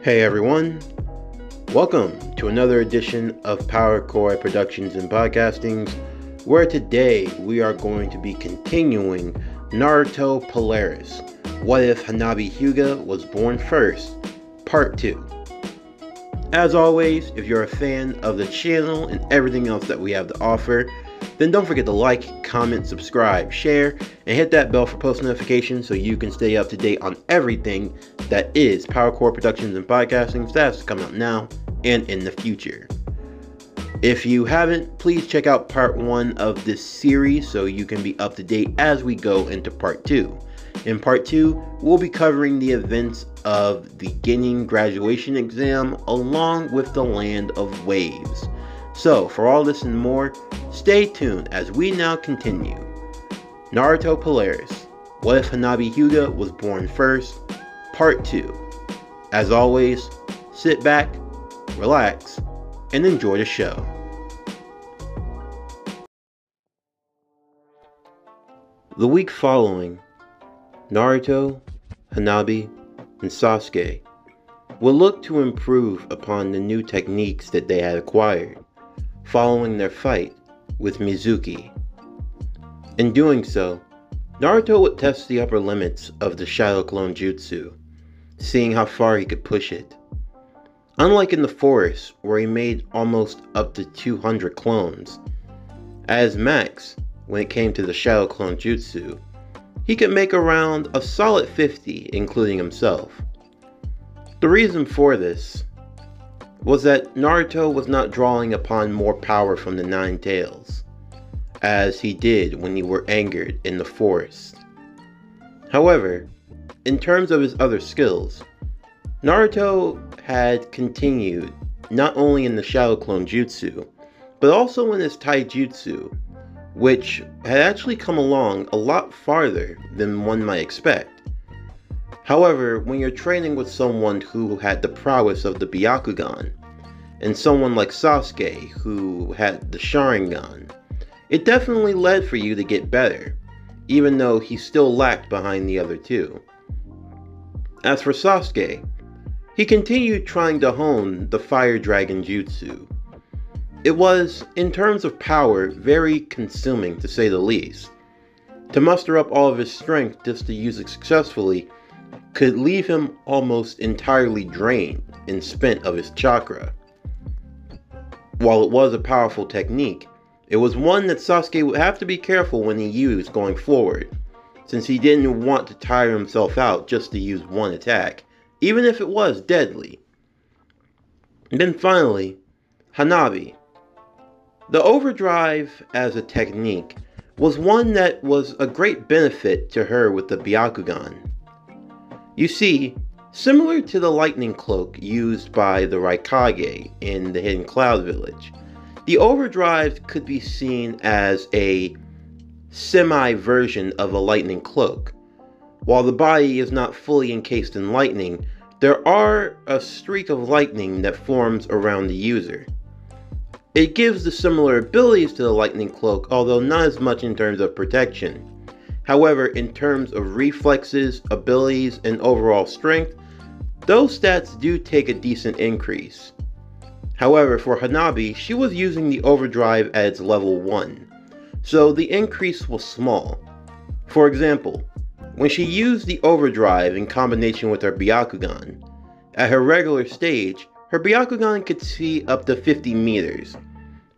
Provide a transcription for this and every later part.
Hey everyone, welcome to another edition of Power Core Productions and Podcastings, where today we are going to be continuing Naruto Polaris, What If Hanabi Hyuga Was Born First, Part 2. As always, if you're a fan of the channel and everything else that we have to offer, then don't forget to like, comment, subscribe, share, and hit that bell for post notifications so you can stay up to date on everything that is Power Core Productions and Podcasting that's coming out now and in the future. If you haven't, please check out part 1 of this series so you can be up to date as we go into part 2. In part 2, we'll be covering the events of the Genin graduation exam along with the Land of Waves. So, for all this and more, stay tuned as we now continue. Naruto Polaris, What If Hanabi Hyuga Was Born First, Part 2. As always, sit back, relax, and enjoy the show. The week following, Naruto, Hanabi, and Sasuke will look to improve upon the new techniques that they had acquired following their fight with Mizuki. In doing so, Naruto would test the upper limits of the Shadow Clone Jutsu, seeing how far he could push it. Unlike in the forest, where he made almost up to 200 clones, as max, when it came to the Shadow Clone Jutsu, he could make around a solid 50, including himself. The reason for this was that Naruto was not drawing upon more power from the Nine Tails, as he did when he were angered in the forest. However, in terms of his other skills, Naruto had continued not only in the Shadow Clone Jutsu, but also in his Taijutsu, which had actually come along a lot farther than one might expect. However, when you're training with someone who had the prowess of the Byakugan, and someone like Sasuke who had the Sharingan, it definitely led for you to get better, even though he still lacked behind the other two. As for Sasuke, he continued trying to hone the Fire Dragon Jutsu. It was, in terms of power, very consuming to say the least. To muster up all of his strength just to use it successfully could leave him almost entirely drained and spent of his chakra. While it was a powerful technique, it was one that Sasuke would have to be careful when he used going forward, since he didn't want to tire himself out just to use one attack, even if it was deadly. And then finally, Hanabi. The overdrive as a technique was one that was a great benefit to her with the Byakugan. You see, similar to the lightning cloak used by the Raikage in the Hidden Cloud Village, the overdrive could be seen as a semi-version of a lightning cloak. While the body is not fully encased in lightning, there are a streak of lightning that forms around the user. It gives the similar abilities to the lightning cloak, although not as much in terms of protection. However, in terms of reflexes, abilities, and overall strength, those stats do take a decent increase. However, for Hanabi, she was using the overdrive at its level 1, so the increase was small. For example, when she used the overdrive in combination with her Byakugan, at her regular stage, her Byakugan could see up to 50 meters.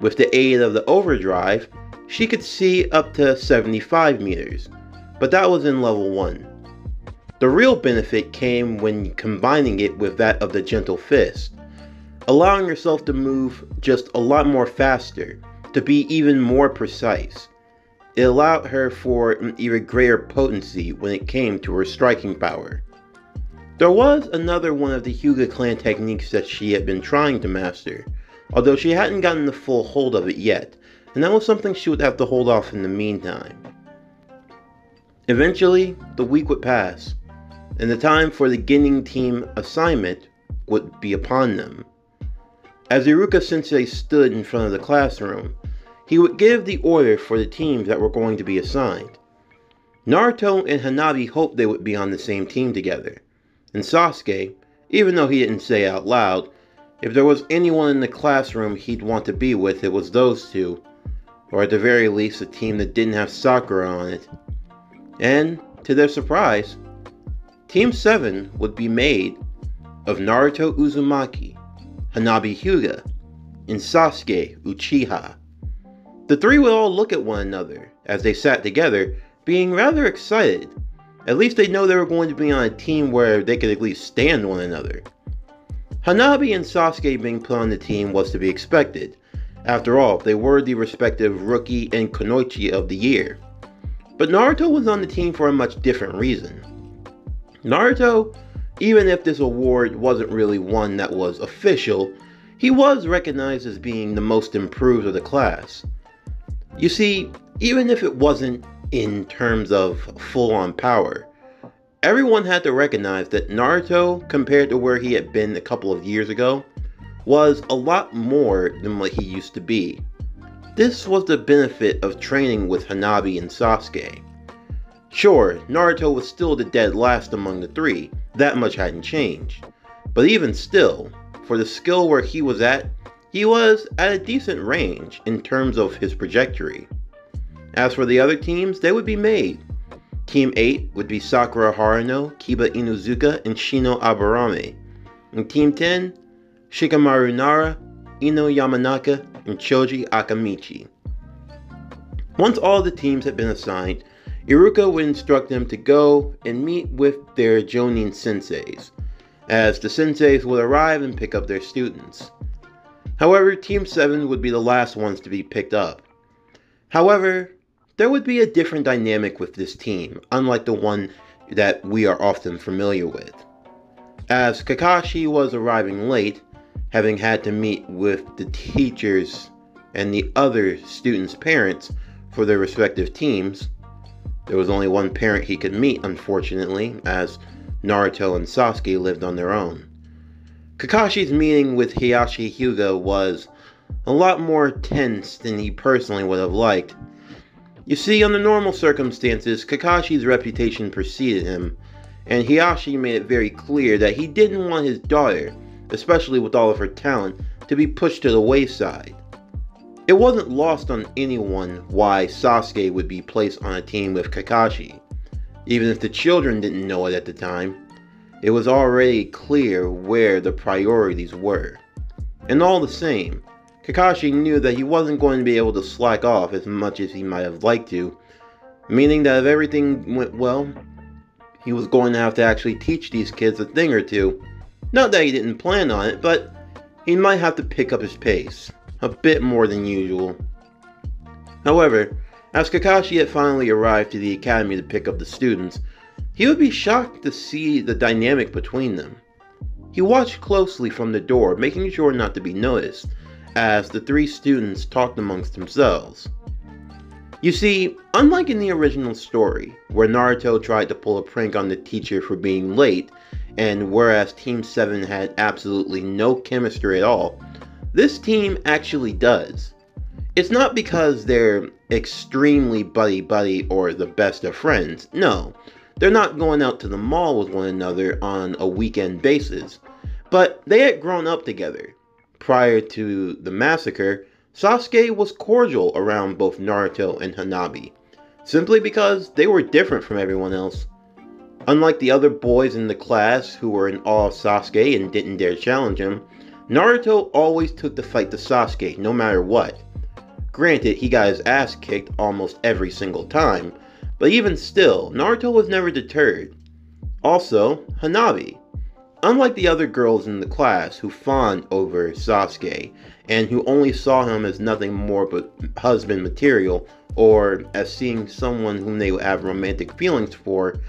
With the aid of the overdrive, she could see up to 75 meters, but that was in level 1. The real benefit came when combining it with that of the Gentle Fist, allowing herself to move just a lot more faster, to be even more precise. It allowed her for an even greater potency when it came to her striking power. There was another one of the Hyuga clan techniques that she had been trying to master, although she hadn't gotten the full hold of it yet, and that was something she would have to hold off in the meantime. Eventually, the week would pass, and the time for the Genin team assignment would be upon them. As Iruka-sensei stood in front of the classroom, he would give the order for the teams that were going to be assigned. Naruto and Hanabi hoped they would be on the same team together, and Sasuke, even though he didn't say out loud, if there was anyone in the classroom he'd want to be with, it was those two, or at the very least a team that didn't have Sakura on it. And, to their surprise, Team 7 would be made of Naruto Uzumaki, Hanabi Hyuga, and Sasuke Uchiha. The three would all look at one another as they sat together, being rather excited. At least they know they were going to be on a team where they could at least stand one another. Hanabi and Sasuke being put on the team was to be expected. After all, they were the respective Rookie and Kunoichi of the year. But Naruto was on the team for a much different reason. Naruto, even if this award wasn't really one that was official, he was recognized as being the most improved of the class. You see, even if it wasn't in terms of full-on power, everyone had to recognize that Naruto, compared to where he had been a couple of years ago, was a lot more than what he used to be. This was the benefit of training with Hanabi and Sasuke. Sure, Naruto was still the dead last among the three, that much hadn't changed. But even still, for the skill where he was at a decent range in terms of his trajectory. As for the other teams, they would be made. Team 8 would be Sakura Haruno, Kiba Inuzuka, and Shino Aburame. And Team 10, Shikamaru Nara, Ino Yamanaka, and Choji Akamichi. Once all the teams had been assigned, Iruka would instruct them to go and meet with their Jonin senseis, as the senseis would arrive and pick up their students. However, Team 7 would be the last ones to be picked up. However, there would be a different dynamic with this team, unlike the one that we are often familiar with. As Kakashi was arriving late, having had to meet with the teachers and the other students' parents for their respective teams, there was only one parent he could meet, unfortunately, as Naruto and Sasuke lived on their own. Kakashi's meeting with Hanabi Hyuga was a lot more tense than he personally would have liked. You see, under normal circumstances, Kakashi's reputation preceded him, and Hiashi made it very clear that he didn't want his daughter, especially with all of her talent, to be pushed to the wayside. It wasn't lost on anyone why Sasuke would be placed on a team with Kakashi. Even if the children didn't know it at the time, it was already clear where the priorities were. And all the same, Kakashi knew that he wasn't going to be able to slack off as much as he might have liked to, meaning that if everything went well, he was going to have to actually teach these kids a thing or two. Not that he didn't plan on it, but he might have to pick up his pace a bit more than usual. However, as Kakashi had finally arrived to the academy to pick up the students, he would be shocked to see the dynamic between them. He watched closely from the door, making sure not to be noticed, as the three students talked amongst themselves. You see, unlike in the original story, where Naruto tried to pull a prank on the teacher for being late, and whereas Team 7 had absolutely no chemistry at all, this team actually does. It's not because they're extremely buddy-buddy or the best of friends, no. They're not going out to the mall with one another on a weekend basis, but they had grown up together. Prior to the massacre, Sasuke was cordial around both Naruto and Hanabi, simply because they were different from everyone else. Unlike the other boys in the class who were in awe of Sasuke and didn't dare challenge him, Naruto always took the fight to Sasuke no matter what. Granted, he got his ass kicked almost every single time, but even still, Naruto was never deterred. Also, Hanabi. Unlike the other girls in the class who fawned over Sasuke, and who only saw him as nothing more but husband material, or as seeing someone whom they would have romantic feelings for,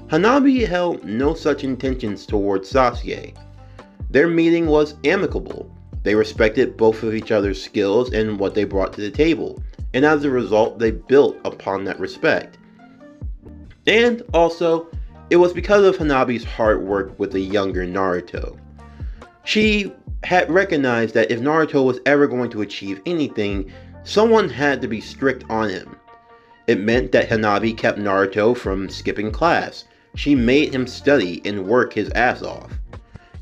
Hanabi held no such intentions towards Sasuke. Their meeting was amicable. They respected both of each other's skills and what they brought to the table, and as a result, they built upon that respect. And also, it was because of Hanabi's hard work with the younger Naruto. She had recognized that if Naruto was ever going to achieve anything, someone had to be strict on him. It meant that Hanabi kept Naruto from skipping class. She made him study and work his ass off.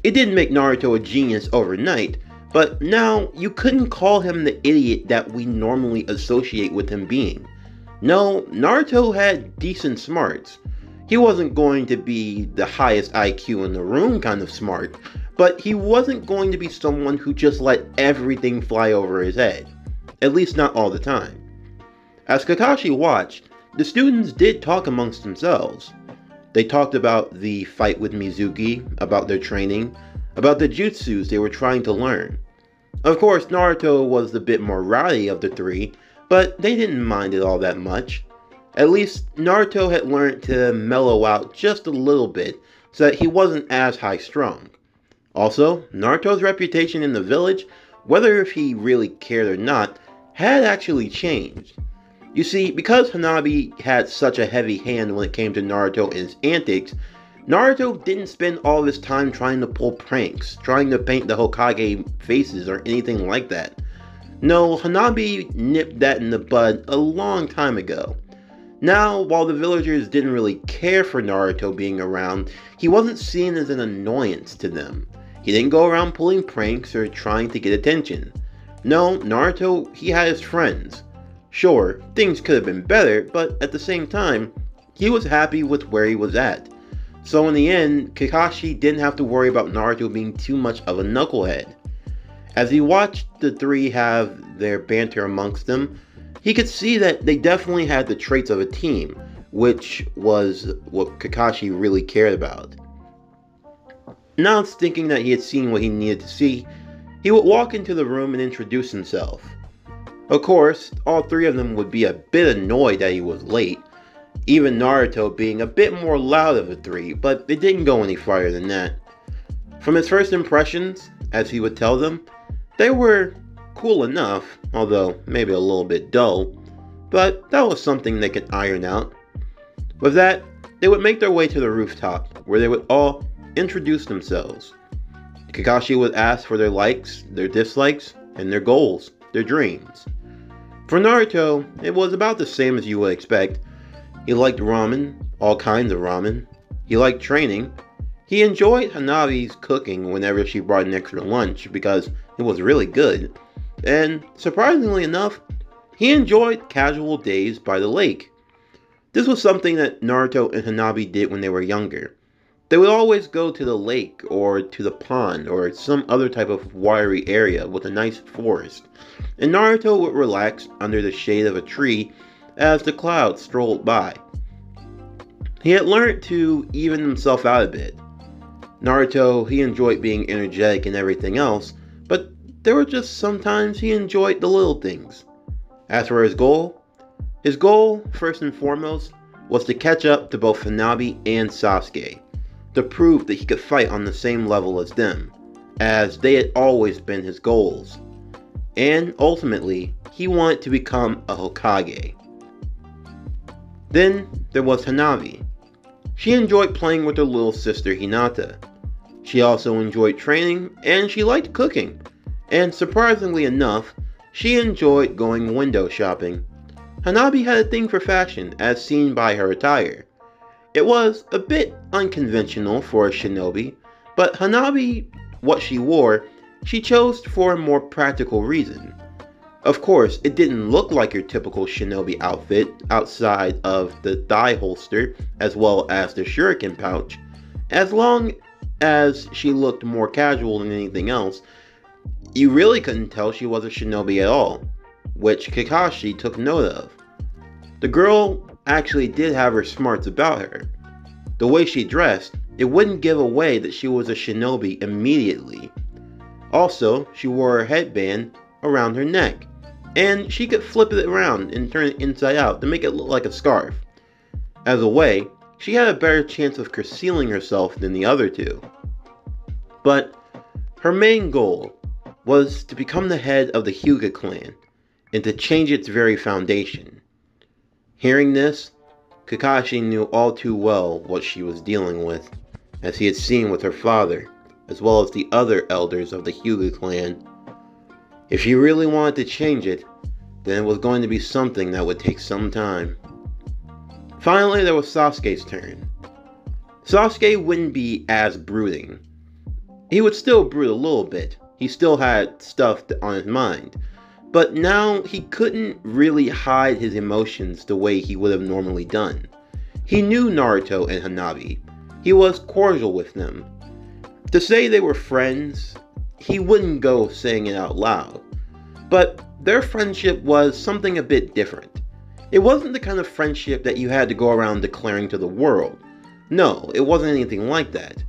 It didn't make Naruto a genius overnight, but now you couldn't call him the idiot that we normally associate with him being. No, Naruto had decent smarts. He wasn't going to be the highest IQ in the room kind of smart, but he wasn't going to be someone who just let everything fly over his head. At least not all the time. As Kakashi watched, the students did talk amongst themselves. They talked about the fight with Mizuki, about their training, about the jutsus they were trying to learn. Of course, Naruto was the bit more rowdy of the three, but they didn't mind it all that much. At least, Naruto had learned to mellow out just a little bit so that he wasn't as high-strung. Also, Naruto's reputation in the village, whether if he really cared or not, had actually changed. You see, because Hanabi had such a heavy hand when it came to Naruto and his antics, Naruto didn't spend all of his time trying to pull pranks, trying to paint the Hokage faces or anything like that. No, Hanabi nipped that in the bud a long time ago. Now, while the villagers didn't really care for Naruto being around, he wasn't seen as an annoyance to them. He didn't go around pulling pranks or trying to get attention. No, Naruto, he had his friends. Sure, things could have been better, but at the same time, he was happy with where he was at. So in the end, Kakashi didn't have to worry about Naruto being too much of a knucklehead. As he watched the three have their banter amongst them, he could see that they definitely had the traits of a team, which was what Kakashi really cared about. Now, thinking that he had seen what he needed to see, he would walk into the room and introduce himself. Of course, all three of them would be a bit annoyed that he was late, even Naruto being a bit more loud of the three, but it didn't go any farther than that. From his first impressions, as he would tell them, they were cool enough, although maybe a little bit dull, but that was something they could iron out. With that, they would make their way to the rooftop, where they would all introduce themselves. Kakashi would ask for their likes, their dislikes, and their goals, their dreams. For Naruto, it was about the same as you would expect. He liked ramen, all kinds of ramen. He liked training. He enjoyed Hanabi's cooking whenever she brought an extra lunch because it was really good. And surprisingly enough, he enjoyed casual days by the lake. This was something that Naruto and Hanabi did when they were younger. They would always go to the lake or to the pond or some other type of watery area with a nice forest, and Naruto would relax under the shade of a tree as the clouds strolled by. He had learned to even himself out a bit. Naruto, he enjoyed being energetic and everything else, but there were just sometimes he enjoyed the little things. As for his goal, first and foremost, was to catch up to both Hanabi and Sasuke, to prove that he could fight on the same level as them, as they had always been his goals. And ultimately, he wanted to become a Hokage. Then there was Hanabi. She enjoyed playing with her little sister Hinata. She also enjoyed training, and she liked cooking. And surprisingly enough, she enjoyed going window shopping. Hanabi had a thing for fashion, as seen by her attire. It was a bit unconventional for a shinobi, but Hanabi, what she wore, she chose for a more practical reason. Of course, it didn't look like your typical shinobi outfit outside of the thigh holster as well as the shuriken pouch. As long as she looked more casual than anything else, you really couldn't tell she was a shinobi at all, which Kakashi took note of. The girl actually did have her smarts about her. The way she dressed, it wouldn't give away that she was a shinobi immediately. Also, she wore a headband around her neck, and she could flip it around and turn it inside out to make it look like a scarf. As a way, she had a better chance of concealing herself than the other two. But her main goal was to become the head of the Hyuga clan, and to change its very foundation. Hearing this, Kakashi knew all too well what she was dealing with, as he had seen with her father, as well as the other elders of the Hyuga clan. If she really wanted to change it, then it was going to be something that would take some time. Finally, there was Sasuke's turn. Sasuke wouldn't be as brooding. He would still brood a little bit. He still had stuff on his mind. But now he couldn't really hide his emotions the way he would have normally done. He knew Naruto and Hanabi. He was cordial with them. To say they were friends, he wouldn't go saying it out loud. But their friendship was something a bit different. It wasn't the kind of friendship that you had to go around declaring to the world. No, it wasn't anything like that.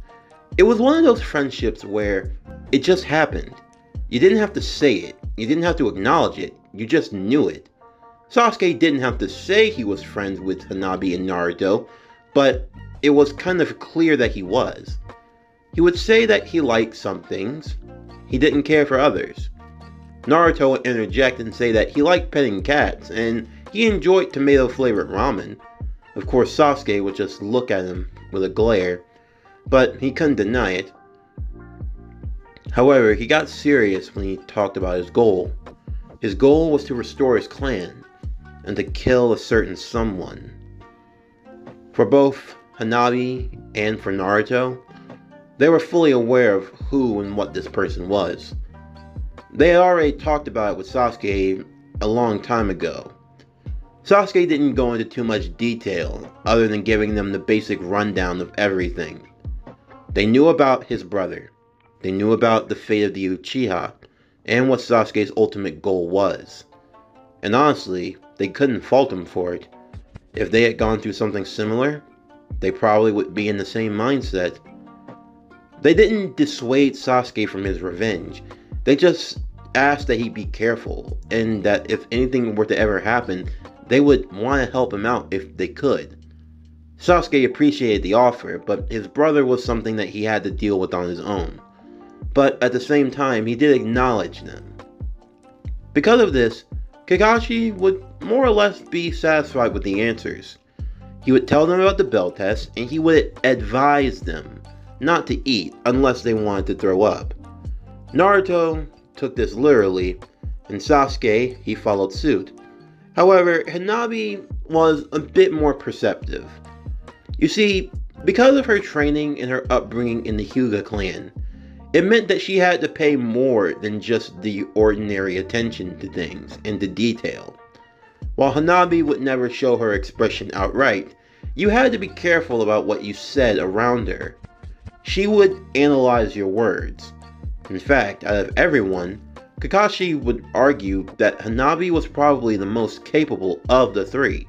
It was one of those friendships where it just happened. You didn't have to say it. You didn't have to acknowledge it. You just knew it. Sasuke didn't have to say he was friends with Hanabi and Naruto, but it was kind of clear that he was. He would say that he liked some things. He didn't care for others. Naruto would interject and say that he liked petting cats, and he enjoyed tomato-flavored ramen. Of course, Sasuke would just look at him with a glare, but he couldn't deny it. However, he got serious when he talked about his goal. His goal was to restore his clan, and to kill a certain someone. For both Hanabi and for Naruto, they were fully aware of who and what this person was. They had already talked about it with Sasuke a long time ago. Sasuke didn't go into too much detail, other than giving them the basic rundown of everything. They knew about his brother. They knew about the fate of the Uchiha, and what Sasuke's ultimate goal was. And honestly, they couldn't fault him for it. If they had gone through something similar, they probably would be in the same mindset. They didn't dissuade Sasuke from his revenge. They just asked that he be careful, and that if anything were to ever happen, they would want to help him out if they could. Sasuke appreciated the offer, but his brother was something that he had to deal with on his own. But at the same time, he did acknowledge them. Because of this, Kakashi would more or less be satisfied with the answers. He would tell them about the bell test, and he would advise them not to eat unless they wanted to throw up. Naruto took this literally, and Sasuke, he followed suit. However, Hanabi was a bit more perceptive. You see, because of her training and her upbringing in the Hyuga clan, it meant that she had to pay more than just the ordinary attention to things and to detail. While Hanabi would never show her expression outright, you had to be careful about what you said around her. She would analyze your words. In fact, out of everyone, Kakashi would argue that Hanabi was probably the most capable of the three.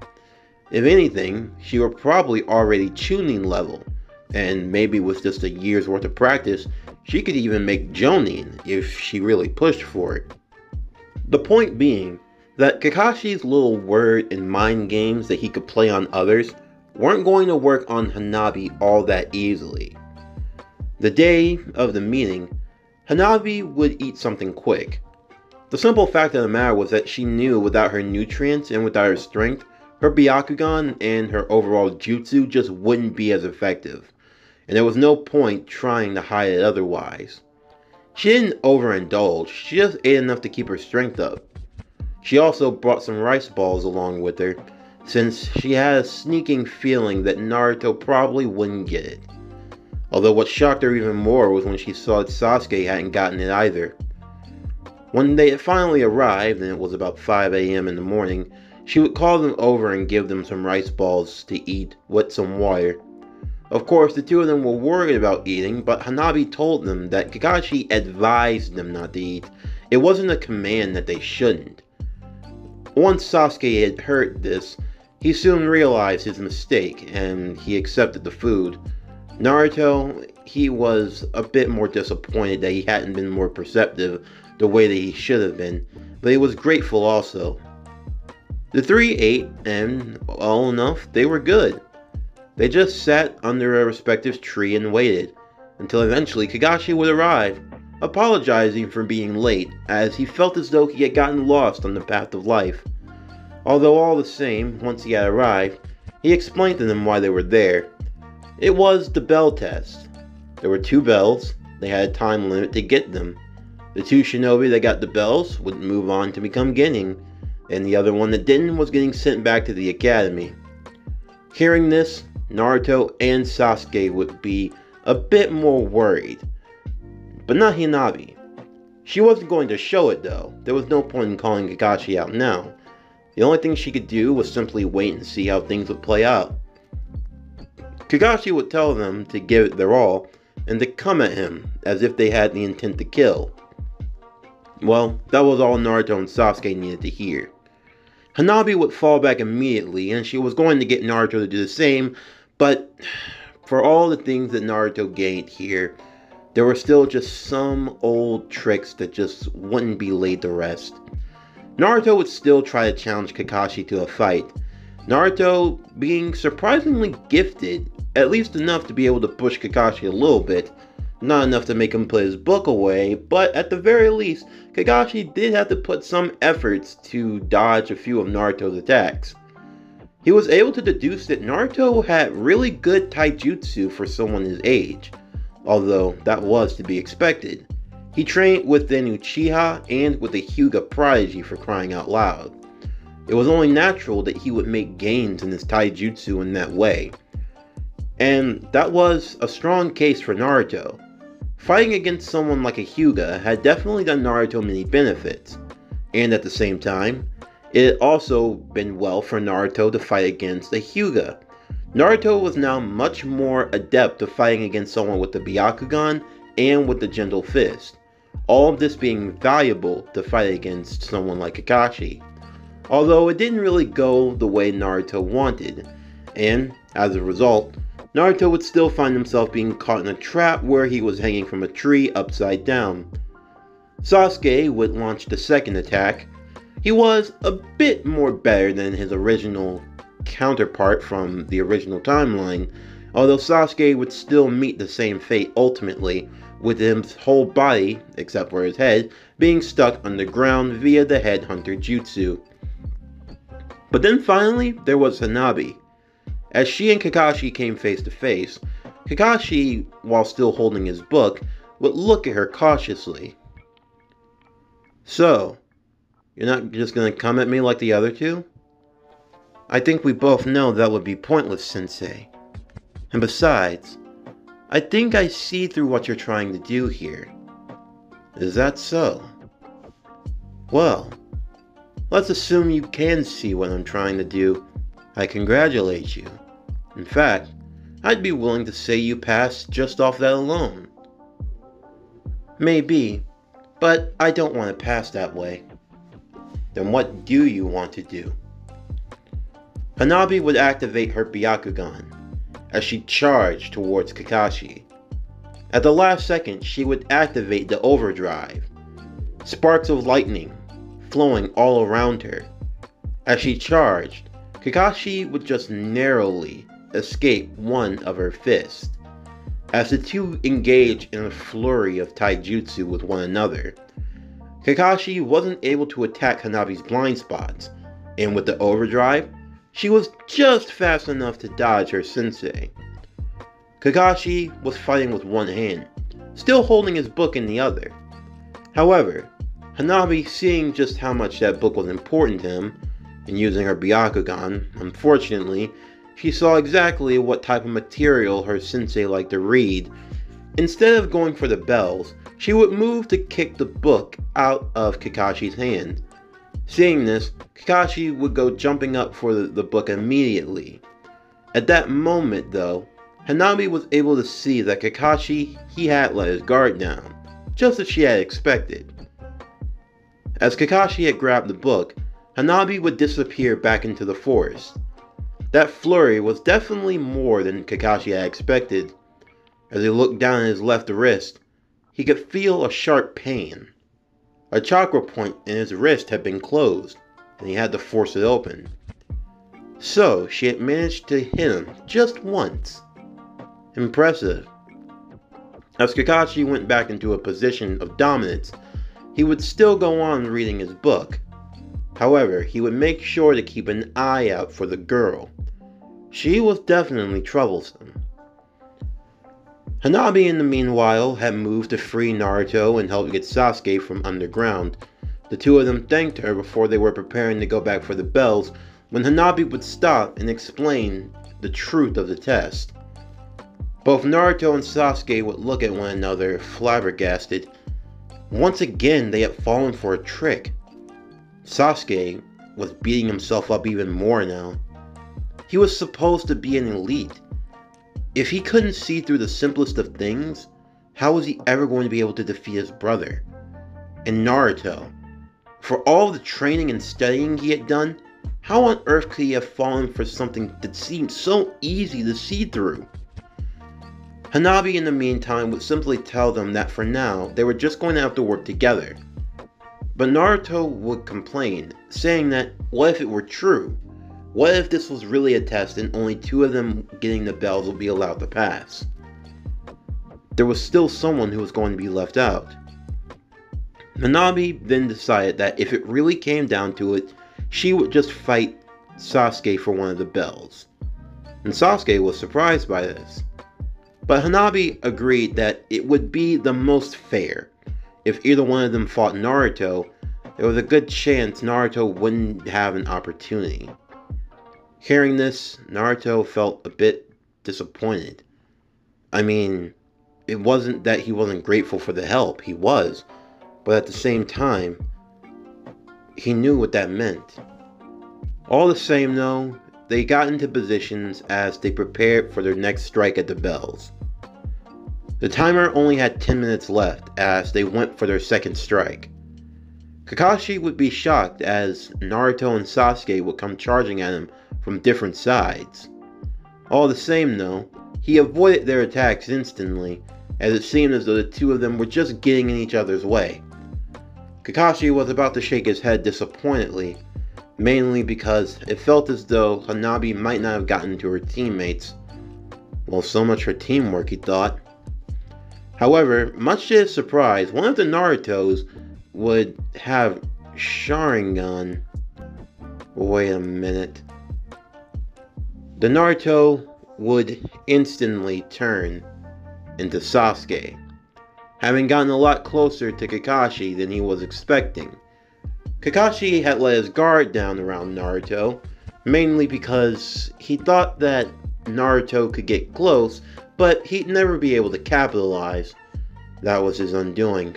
If anything, she was probably already Chunin level, and maybe with just a year's worth of practice, she could even make Jonin if she really pushed for it. The point being that Kakashi's little word and mind games that he could play on others weren't going to work on Hanabi all that easily. The day of the meeting, Hanabi would eat something quick. The simple fact of the matter was that she knew without her nutrients and without her strength, her Byakugan and her overall jutsu just wouldn't be as effective, and there was no point trying to hide it otherwise. She didn't overindulge, she just ate enough to keep her strength up. She also brought some rice balls along with her, since she had a sneaking feeling that Naruto probably wouldn't get it. Although what shocked her even more was when she saw that Sasuke hadn't gotten it either. When they finally arrived, and it was about 5 a.m. in the morning, she would call them over and give them some rice balls to eat with some water. Of course, the two of them were worried about eating, but Hanabi told them that Kakashi advised them not to eat. It wasn't a command that they shouldn't. Once Sasuke had heard this, he soon realized his mistake, and he accepted the food. Naruto, he was a bit more disappointed that he hadn't been more perceptive the way that he should have been, but he was grateful also. The three ate, and all enough, they were good. They just sat under a respective tree and waited, until eventually Kakashi would arrive, apologizing for being late, as he felt as though he had gotten lost on the path of life. Although all the same, once he had arrived, he explained to them why they were there. It was the bell test. There were 2 bells, they had a time limit to get them. The 2 shinobi that got the bells would move on to become Genin, and the other one that didn't was getting sent back to the academy. Hearing this, Naruto and Sasuke would be a bit more worried. but not Hanabi. She wasn't going to show it though. There was no point in calling Kakashi out now. The only thing she could do was simply wait and see how things would play out. Kakashi would tell them to give it their all and to come at him as if they had the intent to kill. Well, that was all Naruto and Sasuke needed to hear. Hanabi would fall back immediately, and she was going to get Naruto to do the same, but for all the things that Naruto gained here, there were still just some old tricks that just wouldn't be laid to rest. Naruto would still try to challenge Kakashi to a fight. Naruto being surprisingly gifted, at least enough to be able to push Kakashi a little bit. Not enough to make him put his book away, but at the very least, Kakashi did have to put some efforts to dodge a few of Naruto's attacks. He was able to deduce that Naruto had really good taijutsu for someone his age, although that was to be expected. He trained with an Uchiha and with a Hyuga prodigy for crying out loud. It was only natural that he would make gains in his taijutsu in that way. And that was a strong case for Naruto. Fighting against someone like a Hyuga had definitely done Naruto many benefits, and at the same time, it had also been well for Naruto to fight against a Hyuga. Naruto was now much more adept at fighting against someone with the Byakugan and with the Gentle Fist, all of this being valuable to fight against someone like Kakashi, although it didn't really go the way Naruto wanted, and as a result, Naruto would still find himself being caught in a trap where he was hanging from a tree upside down. Sasuke would launch the second attack. He was a bit more better than his original counterpart from the original timeline, although Sasuke would still meet the same fate ultimately, with his whole body, except for his head, being stuck underground via the Headhunter Jutsu. But then finally, there was Hanabi. As she and Kakashi came face to face, Kakashi, while still holding his book, would look at her cautiously. "So, you're not just gonna come at me like the other two? I think we both know that would be pointless, Sensei. And besides, I think I see through what you're trying to do here. Is that so? Well, let's assume you can see what I'm trying to do. I congratulate you. In fact, I'd be willing to say you passed just off that alone." "Maybe, but I don't want to pass that way." "Then what do you want to do?" Hanabi would activate her Byakugan as she charged towards Kakashi. At the last second, she would activate the overdrive. Sparks of lightning flowing all around her. As she charged, Kakashi would just narrowly escape one of her fists. As the two engaged in a flurry of taijutsu with one another, Kakashi wasn't able to attack Hanabi's blind spots, and with the overdrive, she was just fast enough to dodge her sensei. Kakashi was fighting with one hand, still holding his book in the other. However, Hanabi, seeing just how much that book was important to him, and using her Byakugan, unfortunately, she saw exactly what type of material her sensei liked to read. Instead of going for the bells, she would move to kick the book out of Kakashi's hand. Seeing this, Kakashi would go jumping up for the book immediately. At that moment though, Hanabi was able to see that Kakashi, he had let his guard down, just as she had expected. As Kakashi had grabbed the book, Hanabi would disappear back into the forest. That flurry was definitely more than Kakashi had expected. As he looked down at his left wrist, he could feel a sharp pain. A chakra point in his wrist had been closed, and he had to force it open. So, she had managed to hit him just once. Impressive. As Kakashi went back into a position of dominance, he would still go on reading his book. However, he would make sure to keep an eye out for the girl. She was definitely troublesome. Hanabi in the meanwhile had moved to free Naruto and help get Sasuke from underground. The two of them thanked her before they were preparing to go back for the bells, when Hanabi would stop and explain the truth of the test. Both Naruto and Sasuke would look at one another, flabbergasted. Once again, they had fallen for a trick. Sasuke was beating himself up even more now. He was supposed to be an elite. If he couldn't see through the simplest of things, how was he ever going to be able to defeat his brother? And Naruto, for all the training and studying he had done, how on earth could he have fallen for something that seemed so easy to see through? Hanabi in the meantime would simply tell them that for now, they were just going to have to work together. But Naruto would complain, saying that what if it were true? What if this was really a test and only two of them getting the bells would be allowed to pass? There was still someone who was going to be left out. Hanabi then decided that if it really came down to it, she would just fight Sasuke for one of the bells. And Sasuke was surprised by this. But Hanabi agreed that it would be the most fair. If either one of them fought Naruto, there was a good chance Naruto wouldn't have an opportunity. Hearing this, Naruto felt a bit disappointed. I mean, it wasn't that he wasn't grateful for the help, he was, but at the same time, he knew what that meant. All the same though, they got into positions as they prepared for their next strike at the bells. The timer only had 10 minutes left as they went for their second strike. Kakashi would be shocked as Naruto and Sasuke would come charging at him from different sides. All the same though, he avoided their attacks instantly as it seemed as though the two of them were just getting in each other's way. Kakashi was about to shake his head disappointedly, mainly because it felt as though Hanabi might not have gotten to her teammates. Well, so much for teamwork, he thought. However, much to his surprise, one of the Narutos would have Sharingan. Wait a minute. The Naruto would instantly turn into Sasuke, having gotten a lot closer to Kakashi than he was expecting. Kakashi had let his guard down around Naruto, mainly because he thought that Naruto could get close, but he'd never be able to capitalize. That was his undoing.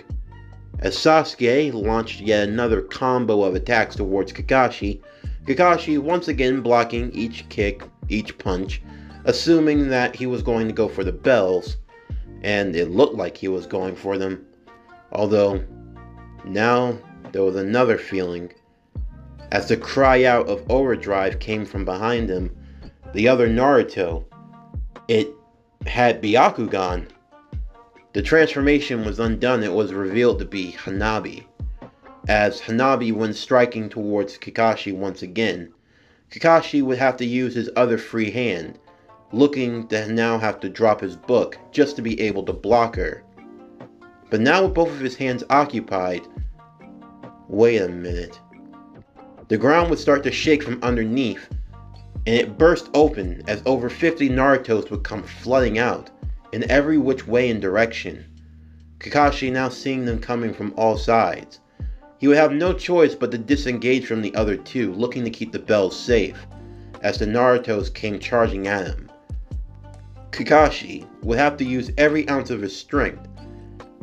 As Sasuke launched yet another combo of attacks towards Kakashi, Kakashi once again blocking each kick, each punch, assuming that he was going to go for the bells, and it looked like he was going for them. Although, now there was another feeling. As the cry out of overdrive came from behind him, the other Naruto, it had Byakugan. The transformation was undone. It was revealed to be Hanabi. As Hanabi went striking towards Kakashi once again, Kakashi would have to use his other free hand, looking to now have to drop his book just to be able to block her. But now with both of his hands occupied, wait a minute. The ground would start to shake from underneath, and it burst open as over 50 Narutos would come flooding out in every which way and direction. Kakashi now seeing them coming from all sides. He would have no choice but to disengage from the other two, looking to keep the bells safe, as the Narutos came charging at him. Kakashi would have to use every ounce of his strength,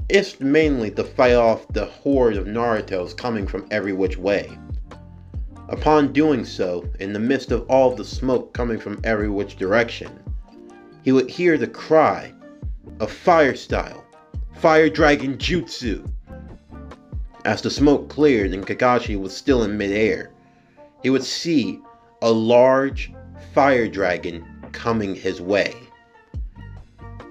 if mainly to fight off the horde of Narutos coming from every which way. Upon doing so, in the midst of all of the smoke coming from every which direction, he would hear the cry of Fire Style, Fire Dragon Jutsu. As the smoke cleared and Kakashi was still in midair, he would see a large fire dragon coming his way.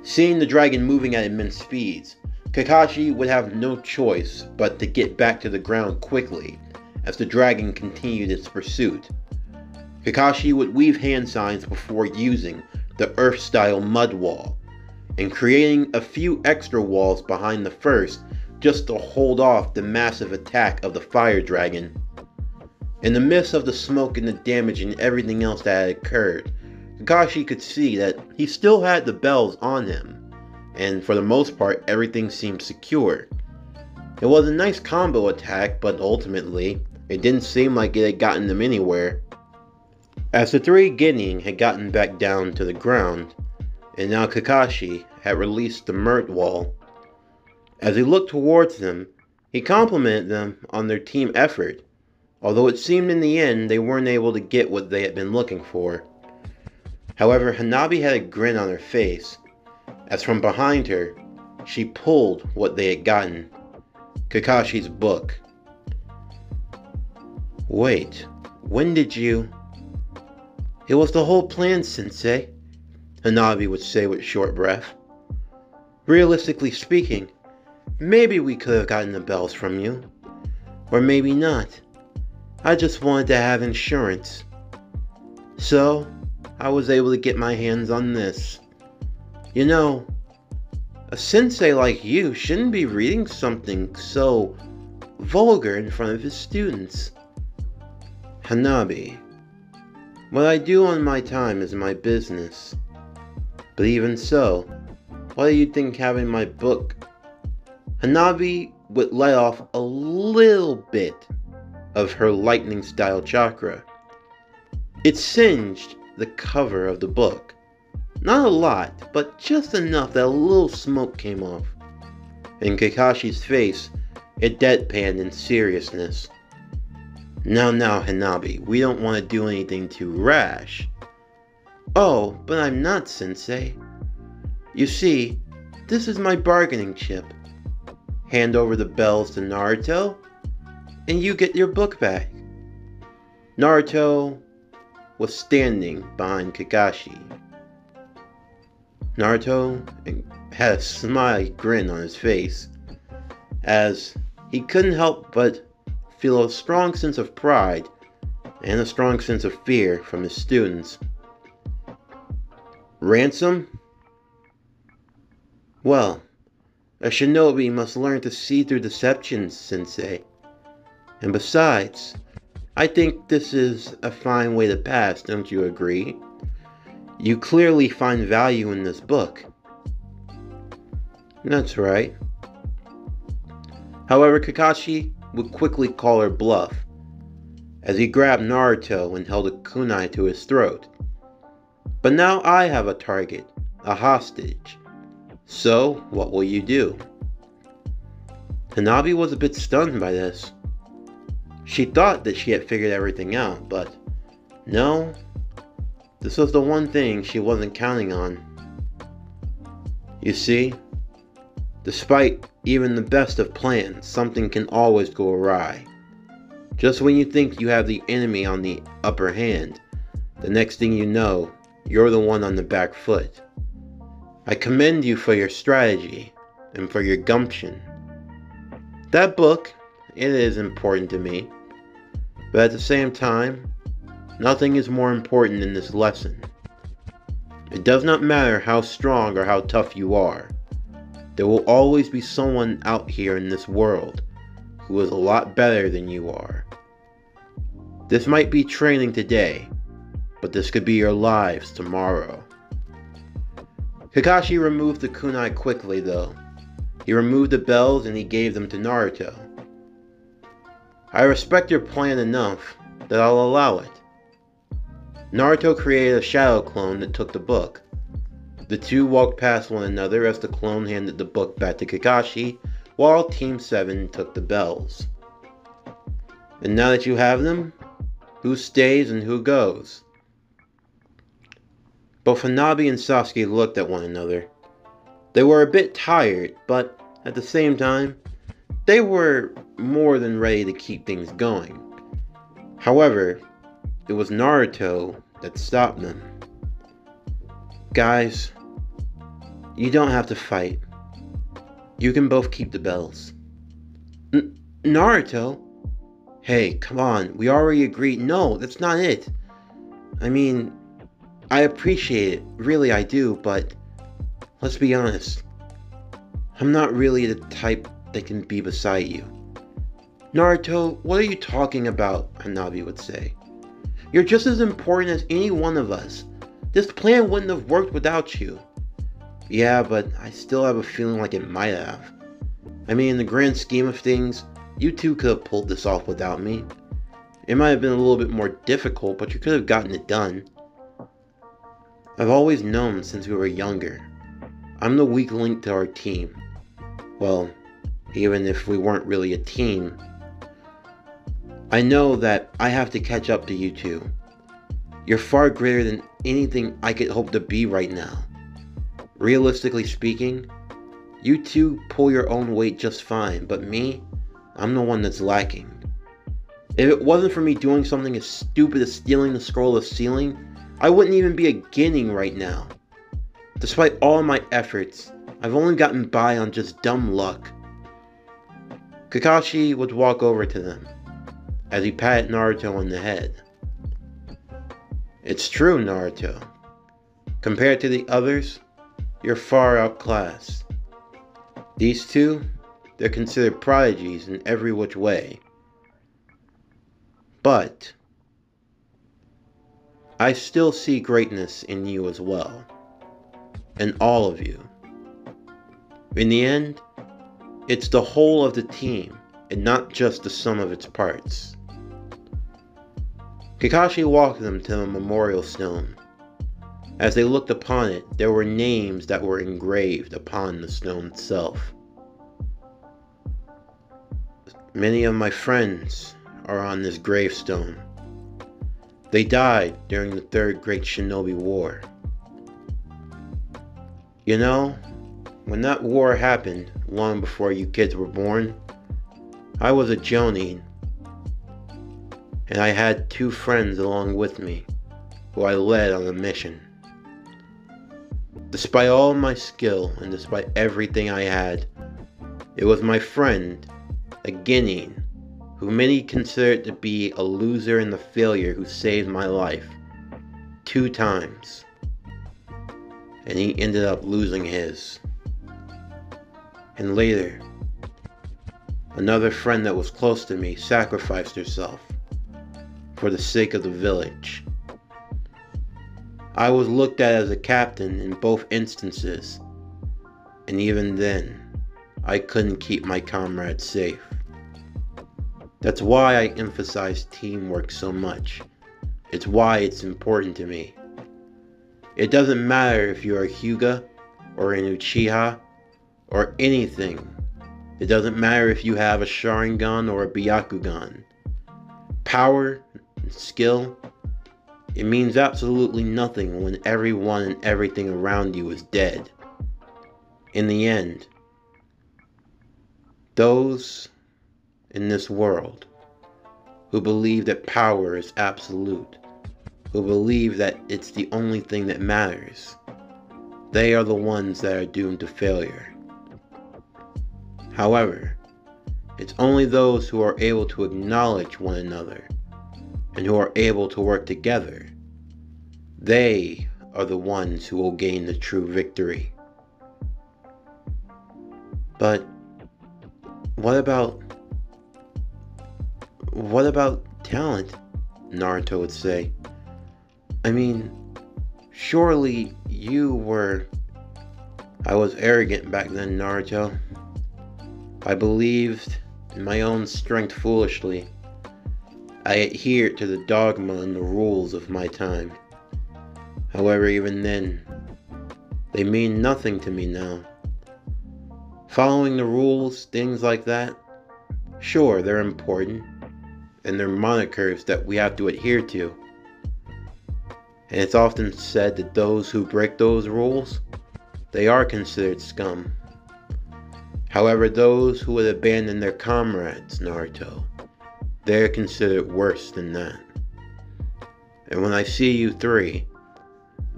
Seeing the dragon moving at immense speeds, Kakashi would have no choice but to get back to the ground quickly as the dragon continued its pursuit. Kakashi would weave hand signs before using the Earth-style mud wall, and creating a few extra walls behind the first just to hold off the massive attack of the fire dragon. In the midst of the smoke and the damage and everything else that had occurred, Kakashi could see that he still had the bells on him, and for the most part everything seemed secure. It was a nice combo attack, but ultimately, it didn't seem like it had gotten them anywhere. As the three Genin had gotten back down to the ground, and now Kakashi had released the Mert Wall. As he looked towards them, he complimented them on their team effort, although it seemed in the end they weren't able to get what they had been looking for. However, Hanabi had a grin on her face, as from behind her, she pulled what they had gotten, Kakashi's book. Wait, when did you... It was the whole plan, Sensei, Hanabi would say with short breath. Realistically speaking, maybe we could have gotten the bells from you. Or maybe not. I just wanted to have insurance. So, I was able to get my hands on this. You know, a sensei like you shouldn't be reading something so vulgar in front of his students. Hanabi, what I do on my time is my business. But even so, why do you think having my book... Hanabi would let off a little bit of her lightning-style chakra. It singed the cover of the book. Not a lot, but just enough that a little smoke came off. In Kakashi's face, it deadpanned in seriousness. Now, Hanabi, we don't want to do anything too rash. Oh, but I'm not, Sensei. You see, this is my bargaining chip. Hand over the bells to Naruto, and you get your book back. Naruto was standing behind Kakashi. Naruto had a smiley grin on his face, as he couldn't help but feel a strong sense of pride and a strong sense of fear from his students. Ransom? Well, a shinobi must learn to see through deception, Sensei. And besides, I think this is a fine way to pass, don't you agree? You clearly find value in this book. That's right. However, Kakashi would quickly call her bluff, as he grabbed Naruto and held a kunai to his throat. But now I have a target, a hostage. So, what will you do? Hanabi was a bit stunned by this. She thought that she had figured everything out, but no, this was the one thing she wasn't counting on. You see, despite even the best of plans, something can always go awry. Just when you think you have the enemy on the upper hand, the next thing you know, you're the one on the back foot. I commend you for your strategy and for your gumption. That book, it is important to me, but at the same time, nothing is more important than this lesson. It does not matter how strong or how tough you are. There will always be someone out here in this world who is a lot better than you are. This might be training today, but this could be your lives tomorrow. Kakashi removed the kunai quickly though. He removed the bells and he gave them to Naruto. I respect your plan enough that I'll allow it. Naruto created a shadow clone that took the book. The two walked past one another as the clone handed the book back to Kakashi, while Team 7 took the bells. And now that you have them, who stays and who goes? Both Hanabi and Sasuke looked at one another. They were a bit tired, but at the same time, they were more than ready to keep things going. However, it was Naruto that stopped them. Guys, you don't have to fight. You can both keep the bells. Naruto? Hey, come on, we already agreed. No, that's not it. I mean, I appreciate it, really I do, but let's be honest. I'm not really the type that can be beside you. Naruto, what are you talking about? Hanabi would say. You're just as important as any one of us. This plan wouldn't have worked without you. Yeah, but I still have a feeling like it might have. I mean, in the grand scheme of things, you two could have pulled this off without me. It might have been a little bit more difficult, but you could have gotten it done. I've always known since we were younger, I'm the weak link to our team. Well, even if we weren't really a team, I know that I have to catch up to you two. You're far greater than anything I could hope to be right now. Realistically speaking, you two pull your own weight just fine, but me, I'm the one that's lacking. If it wasn't for me doing something as stupid as stealing the scroll of sealing, I wouldn't even be a Ginning right now. Despite all my efforts, I've only gotten by on just dumb luck. Kakashi would walk over to them, as he patted Naruto on the head. It's true, Naruto. Compared to the others, you're far outclassed. These two, they're considered prodigies in every which way. But I still see greatness in you as well. In all of you. In the end, it's the whole of the team and not just the sum of its parts. Kakashi walked them to the memorial stone. As they looked upon it, there were names that were engraved upon the stone itself. Many of my friends are on this gravestone. They died during the Third Great Shinobi War. You know, when that war happened, long before you kids were born, I was a Jonin, and I had 2 friends along with me, who I led on a mission. Despite all my skill, and despite everything I had, it was my friend, a Ginning, who many considered to be a loser and a failure, who saved my life 2 times. And he ended up losing his. And later, another friend that was close to me sacrificed herself for the sake of the village. I was looked at as a captain in both instances, and even then, I couldn't keep my comrades safe. That's why I emphasize teamwork so much. It's why it's important to me. It doesn't matter if you're a Hyuga, or an Uchiha, or anything. It doesn't matter if you have a Sharingan or a Byakugan. Power and skill, it means absolutely nothing when everyone and everything around you is dead. In the end, those in this world who believe that power is absolute, who believe that it's the only thing that matters, they are the ones that are doomed to failure. However, it's only those who are able to acknowledge one another and who are able to work together, they are the ones who will gain the true victory. But what about talent? Naruto would say. I mean, surely you were... I was arrogant back then, Naruto. I believed in my own strength foolishly. I adhered to the dogma and the rules of my time. However, even then, they mean nothing to me now. Following the rules, things like that, sure, they're important, and they're monikers that we have to adhere to. And it's often said that those who break those rules, they are considered scum. However, those who would abandon their comrades, Naruto, they're considered worse than that. And when I see you 3,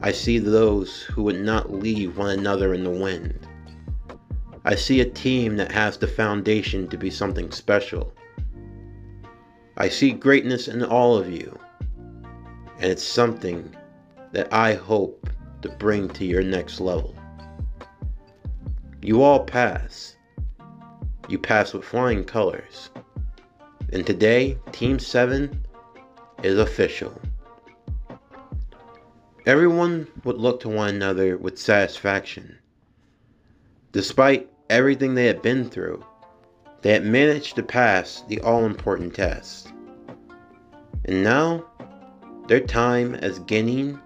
I see those who would not leave one another in the wind. I see a team that has the foundation to be something special. I see greatness in all of you, and it's something that I hope to bring to your next level. You all pass. You pass with flying colors. And today, Team 7 is official. Everyone would look to one another with satisfaction. Despite everything they had been through, they had managed to pass the all-important test. And now, their time as Genin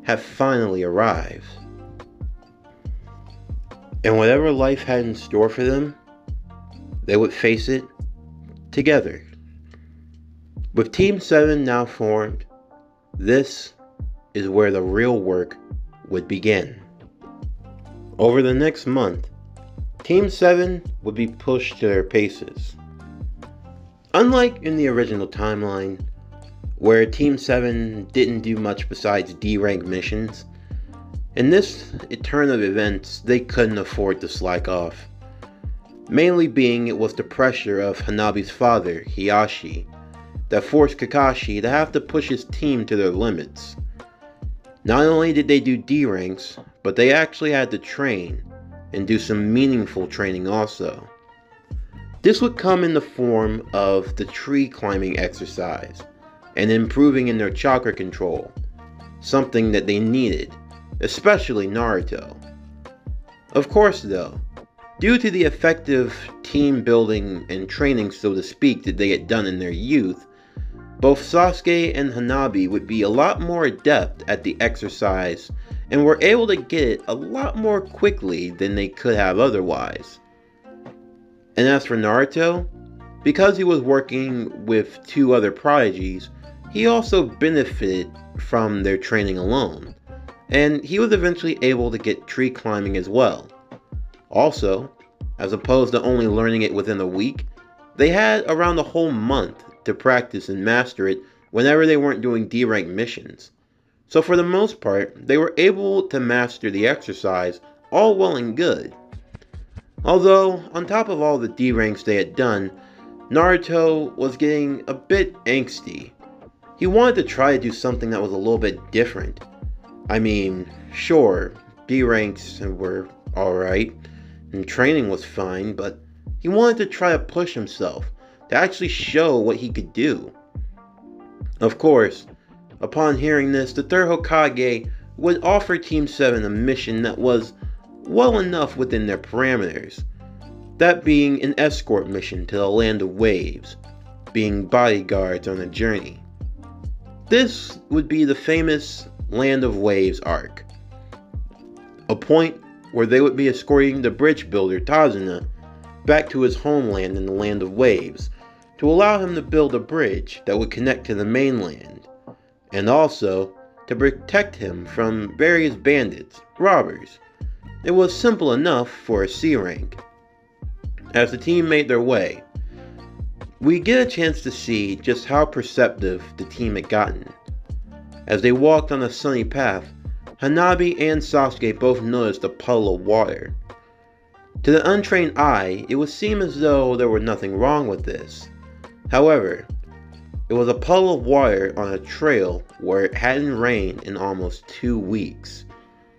have finally arrived. And whatever life had in store for them, they would face it together. With Team 7 now formed, this is where the real work would begin. Over the next month, Team 7 would be pushed to their paces. Unlike in the original timeline, where Team 7 didn't do much besides D-rank missions, in this turn of events they couldn't afford to slack off. Mainly being it was the pressure of Hanabi's father, Hiyashi, that forced Kakashi to have to push his team to their limits. Not only did they do D-ranks, but they actually had to train, and do some meaningful training also. This would come in the form of the tree climbing exercise, and improving in their chakra control, something that they needed, especially Naruto. Of course though, due to the effective team building and training, so to speak, that they had done in their youth, both Sasuke and Hanabi would be a lot more adept at the exercise and were able to get it a lot more quickly than they could have otherwise. And as for Naruto, because he was working with two other prodigies, he also benefited from their training alone, and he was eventually able to get tree climbing as well. Also, as opposed to only learning it within a week, they had around a whole month to practice and master it whenever they weren't doing D-rank missions. So for the most part, they were able to master the exercise all well and good. Although, on top of all the D-ranks they had done, Naruto was getting a bit angsty. He wanted to try to do something that was a little bit different. I mean, sure, D-ranks were alright, and training was fine, but he wanted to try to push himself, to actually show what he could do. Of course, upon hearing this, the third Hokage would offer Team 7 a mission that was well enough within their parameters, that being an escort mission to the Land of Waves, being bodyguards on a journey. This would be the famous Land of Waves arc, a point where they would be escorting the bridge builder Tazuna back to his homeland in the Land of Waves to allow him to build a bridge that would connect to the mainland, and also to protect him from various bandits, robbers. It was simple enough for a C rank. As the team made their way, we get a chance to see just how perceptive the team had gotten. As they walked on a sunny path, Hanabi and Sasuke both noticed a puddle of water. To the untrained eye, it would seem as though there was nothing wrong with this. However, it was a puddle of water on a trail where it hadn't rained in almost 2 weeks.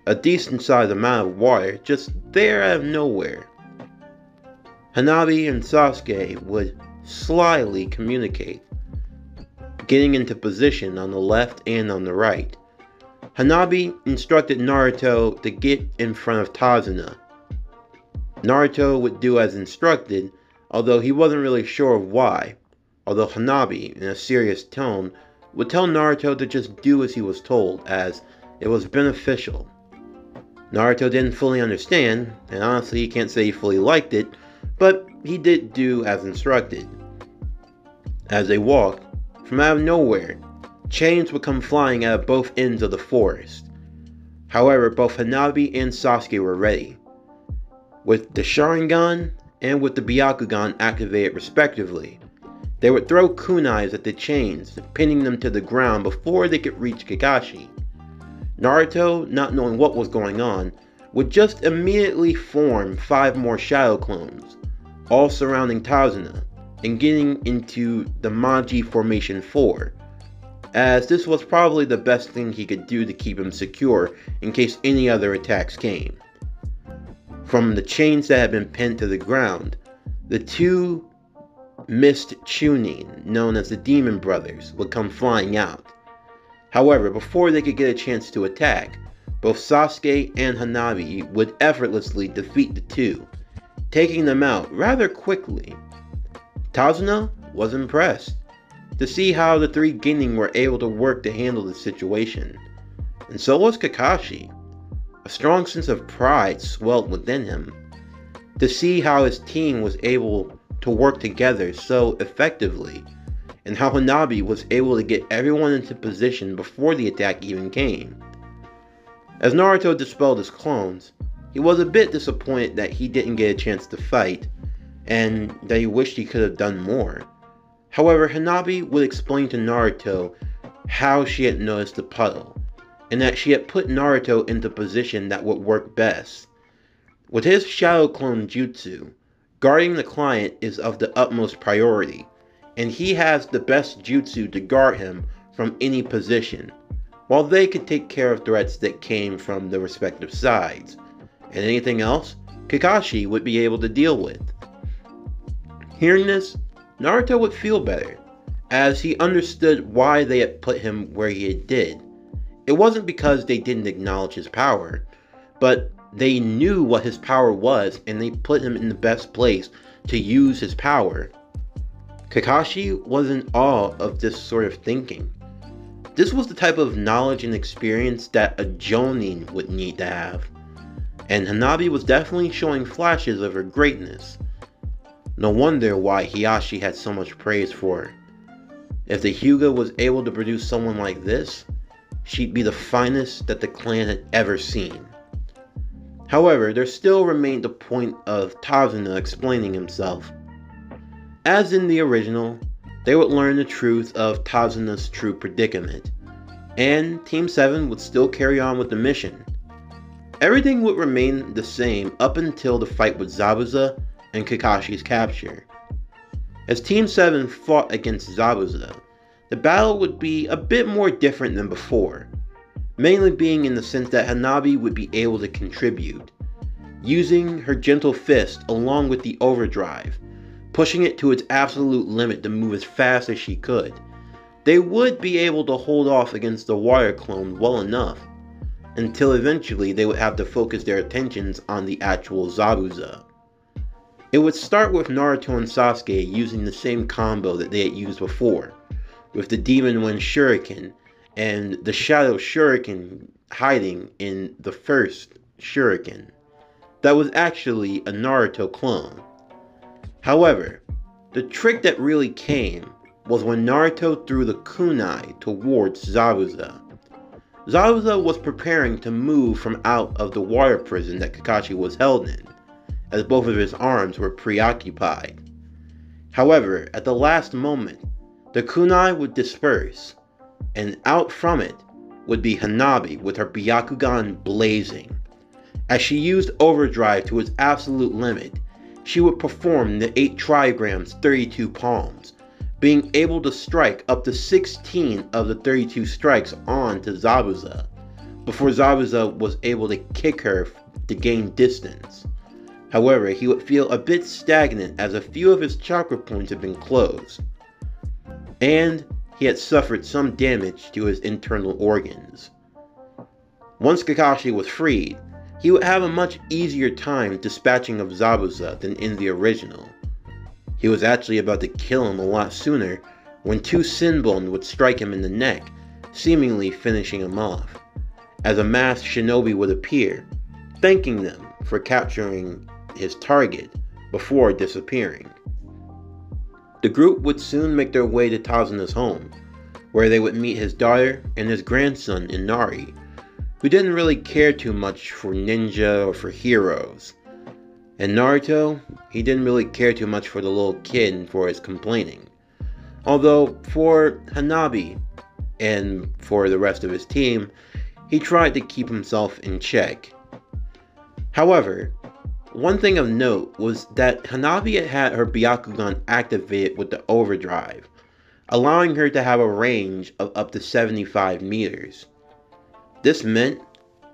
A decent sized amount of water just there out of nowhere. Hanabi and Sasuke would slyly communicate, getting into position on the left and on the right. Hanabi instructed Naruto to get in front of Tazuna. Naruto would do as instructed, although he wasn't really sure of why, although Hanabi, in a serious tone, would tell Naruto to just do as he was told, as it was beneficial. Naruto didn't fully understand, and honestly he can't say he fully liked it, but he did do as instructed. As they walked, from out of nowhere, chains would come flying out of both ends of the forest. However, both Hanabi and Sasuke were ready, with the Sharingan and with the Byakugan activated respectively. They would throw kunais at the chains, pinning them to the ground before they could reach Kakashi. Naruto, not knowing what was going on, would just immediately form 5 more shadow clones, all surrounding Tazuna, and getting into the Maji Formation 4, as this was probably the best thing he could do to keep him secure in case any other attacks came. From the chains that had been pinned to the ground, the 2 mist Chunin, known as the Demon Brothers, would come flying out. However, before they could get a chance to attack, both Sasuke and Hanabi would effortlessly defeat the 2, taking them out rather quickly. Tazuna was impressed to see how the 3 Genin were able to work to handle the situation. and so was Kakashi. A strong sense of pride swelled within him to see how his team was able to work together so effectively, and how Hanabi was able to get everyone into position before the attack even came. As Naruto dispelled his clones, he was a bit disappointed that he didn't get a chance to fight, and that he wished he could have done more. However, Hanabi would explain to Naruto how she had noticed the puddle, and that she had put Naruto into position that would work best. With his Shadow Clone Jutsu, guarding the client is of the utmost priority, and he has the best jutsu to guard him from any position, while they could take care of threats that came from the respective sides, and anything else Kakashi would be able to deal with. Hearing this, Naruto would feel better, as he understood why they had put him where he did. It wasn't because they didn't acknowledge his power, but they knew what his power was, and they put him in the best place to use his power. Kakashi was in awe of this sort of thinking. This was the type of knowledge and experience that a Jonin would need to have, and Hanabi was definitely showing flashes of her greatness. No wonder why Hiyashi had so much praise for her. If the Hyuga was able to produce someone like this, she'd be the finest that the clan had ever seen. However, there still remained the point of Tazuna explaining himself. As in the original, they would learn the truth of Tazuna's true predicament, and Team 7 would still carry on with the mission. Everything would remain the same up until the fight with Zabuza and Kakashi's capture. As Team 7 fought against Zabuza, the battle would be a bit more different than before, mainly being in the sense that Hanabi would be able to contribute, using her gentle fist along with the overdrive, pushing it to its absolute limit to move as fast as she could. They would be able to hold off against the water clone well enough, until eventually they would have to focus their attentions on the actual Zabuza. It would start with Naruto and Sasuke using the same combo that they had used before, with the Demon Wind Shuriken and the Shadow Shuriken hiding in the first Shuriken. That was actually a Naruto clone. However, the trick that really came was when Naruto threw the kunai towards Zabuza. Zabuza was preparing to move from out of the water prison that Kakashi was held in, as both of his arms were preoccupied. However, at the last moment, the kunai would disperse, and out from it would be Hanabi with her Byakugan blazing. As she used overdrive to its absolute limit, she would perform the 8 trigrams 32 palms, being able to strike up to 16 of the 32 strikes onto Zabuza, before Zabuza was able to kick her to gain distance. However, he would feel a bit stagnant as a few of his chakra points had been closed, and he had suffered some damage to his internal organs. Once Kakashi was freed, he would have a much easier time dispatching of Zabuza than in the original. He was actually about to kill him a lot sooner when 2 Sinbon would strike him in the neck, seemingly finishing him off, as a masked shinobi would appear, thanking them for capturing his target before disappearing. The group would soon make their way to Tazuna's home, where they would meet his daughter and his grandson Inari, who didn't really care too much for ninja or for heroes. And Naruto, he didn't really care too much for the little kid and for his complaining. Although for Hanabi and for the rest of his team, he tried to keep himself in check. However, one thing of note was that Hanabi had her Byakugan activated with the overdrive, allowing her to have a range of up to 75 meters. This meant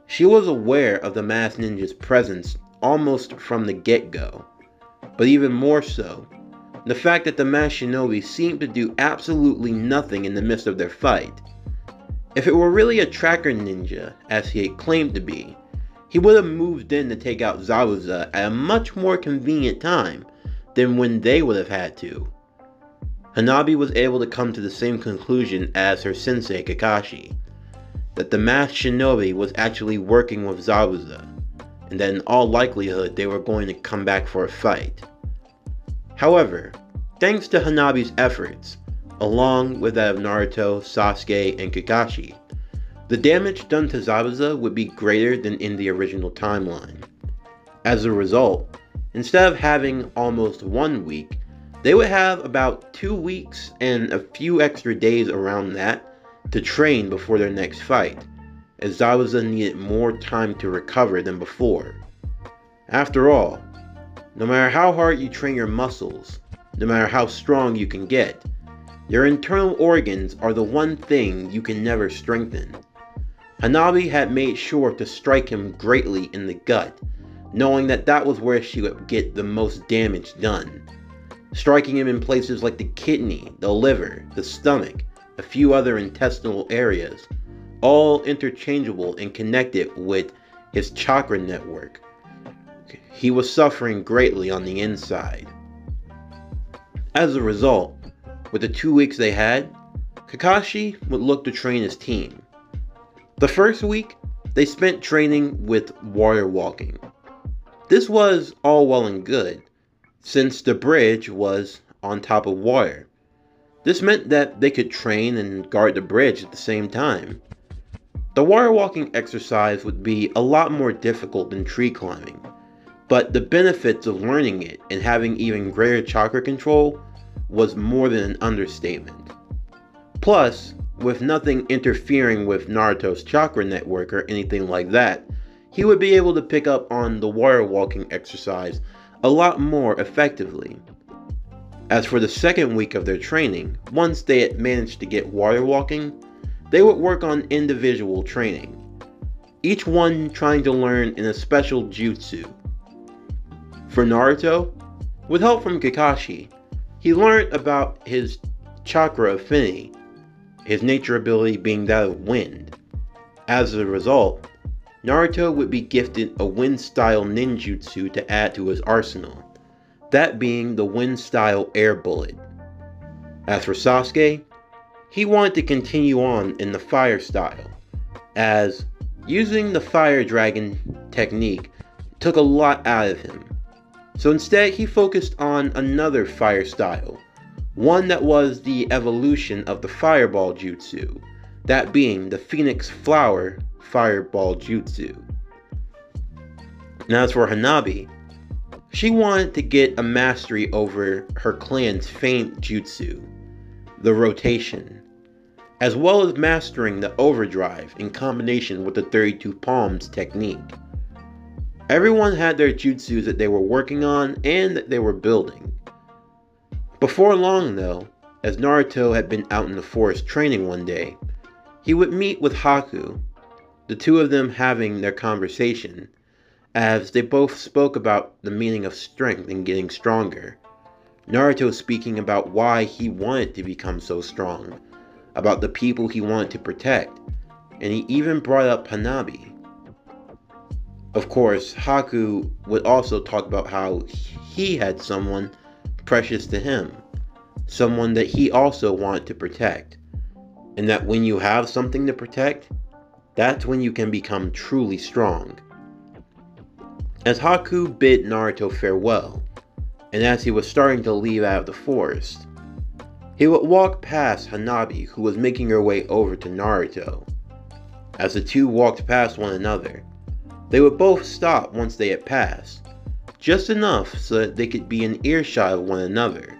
she was aware of the masked ninja's presence almost from the get-go, but even more so, the fact that the masked shinobi seemed to do absolutely nothing in the midst of their fight. If it were really a tracker ninja, as he had claimed to be, he would have moved in to take out Zabuza at a much more convenient time than when they would have had to. Hanabi was able to come to the same conclusion as her sensei Kakashi, that the masked shinobi was actually working with Zabuza, and that in all likelihood they were going to come back for a fight. However, thanks to Hanabi's efforts, along with that of Naruto, Sasuke, and Kakashi, the damage done to Zabuza would be greater than in the original timeline. As a result, instead of having almost 1 week, they would have about 2 weeks and a few extra days around that to train before their next fight, as Zabuza needed more time to recover than before. After all, no matter how hard you train your muscles, no matter how strong you can get, your internal organs are the one thing you can never strengthen. Hanabi had made sure to strike him greatly in the gut, knowing that that was where she would get the most damage done. Striking him in places like the kidney, the liver, the stomach, a few other intestinal areas, all interchangeable and connected with his chakra network. He was suffering greatly on the inside. As a result, with the 2 weeks they had, Kakashi would look to train his team. The first week, they spent training with water walking. This was all well and good, since the bridge was on top of water. This meant that they could train and guard the bridge at the same time. The water walking exercise would be a lot more difficult than tree climbing, but the benefits of learning it and having even greater chakra control was more than an understatement. Plus, with nothing interfering with Naruto's chakra network or anything like that, he would be able to pick up on the water walking exercise a lot more effectively. As for the second week of their training, once they had managed to get water walking, they would work on individual training, each one trying to learn in a special jutsu. For Naruto, with help from Kakashi, he learned about his chakra affinity, his nature ability being that of wind. As a result, Naruto would be gifted a wind-style ninjutsu to add to his arsenal, that being the wind-style air bullet. As for Sasuke, he wanted to continue on in the fire style, as using the fire dragon technique took a lot out of him. So instead he focused on another fire style, one that was the evolution of the fireball jutsu, that being the Phoenix Flower Fireball Jutsu. Now as for Hanabi, she wanted to get a mastery over her clan's famed jutsu, the rotation, as well as mastering the overdrive in combination with the 32 palms technique. Everyone had their jutsus that they were working on and that they were building. Before long though, as Naruto had been out in the forest training one day, he would meet with Haku, the two of them having their conversation, as they both spoke about the meaning of strength and getting stronger. Naruto speaking about why he wanted to become so strong, about the people he wanted to protect, and he even brought up Hanabi. Of course, Haku would also talk about how he had someone precious to him, someone that he also wanted to protect, and that when you have something to protect, that's when you can become truly strong. As Haku bid Naruto farewell, and as he was starting to leave out of the forest, he would walk past Hanabi, who was making her way over to Naruto. As the two walked past one another, they would both stop once they had passed, just enough so that they could be in earshot of one another.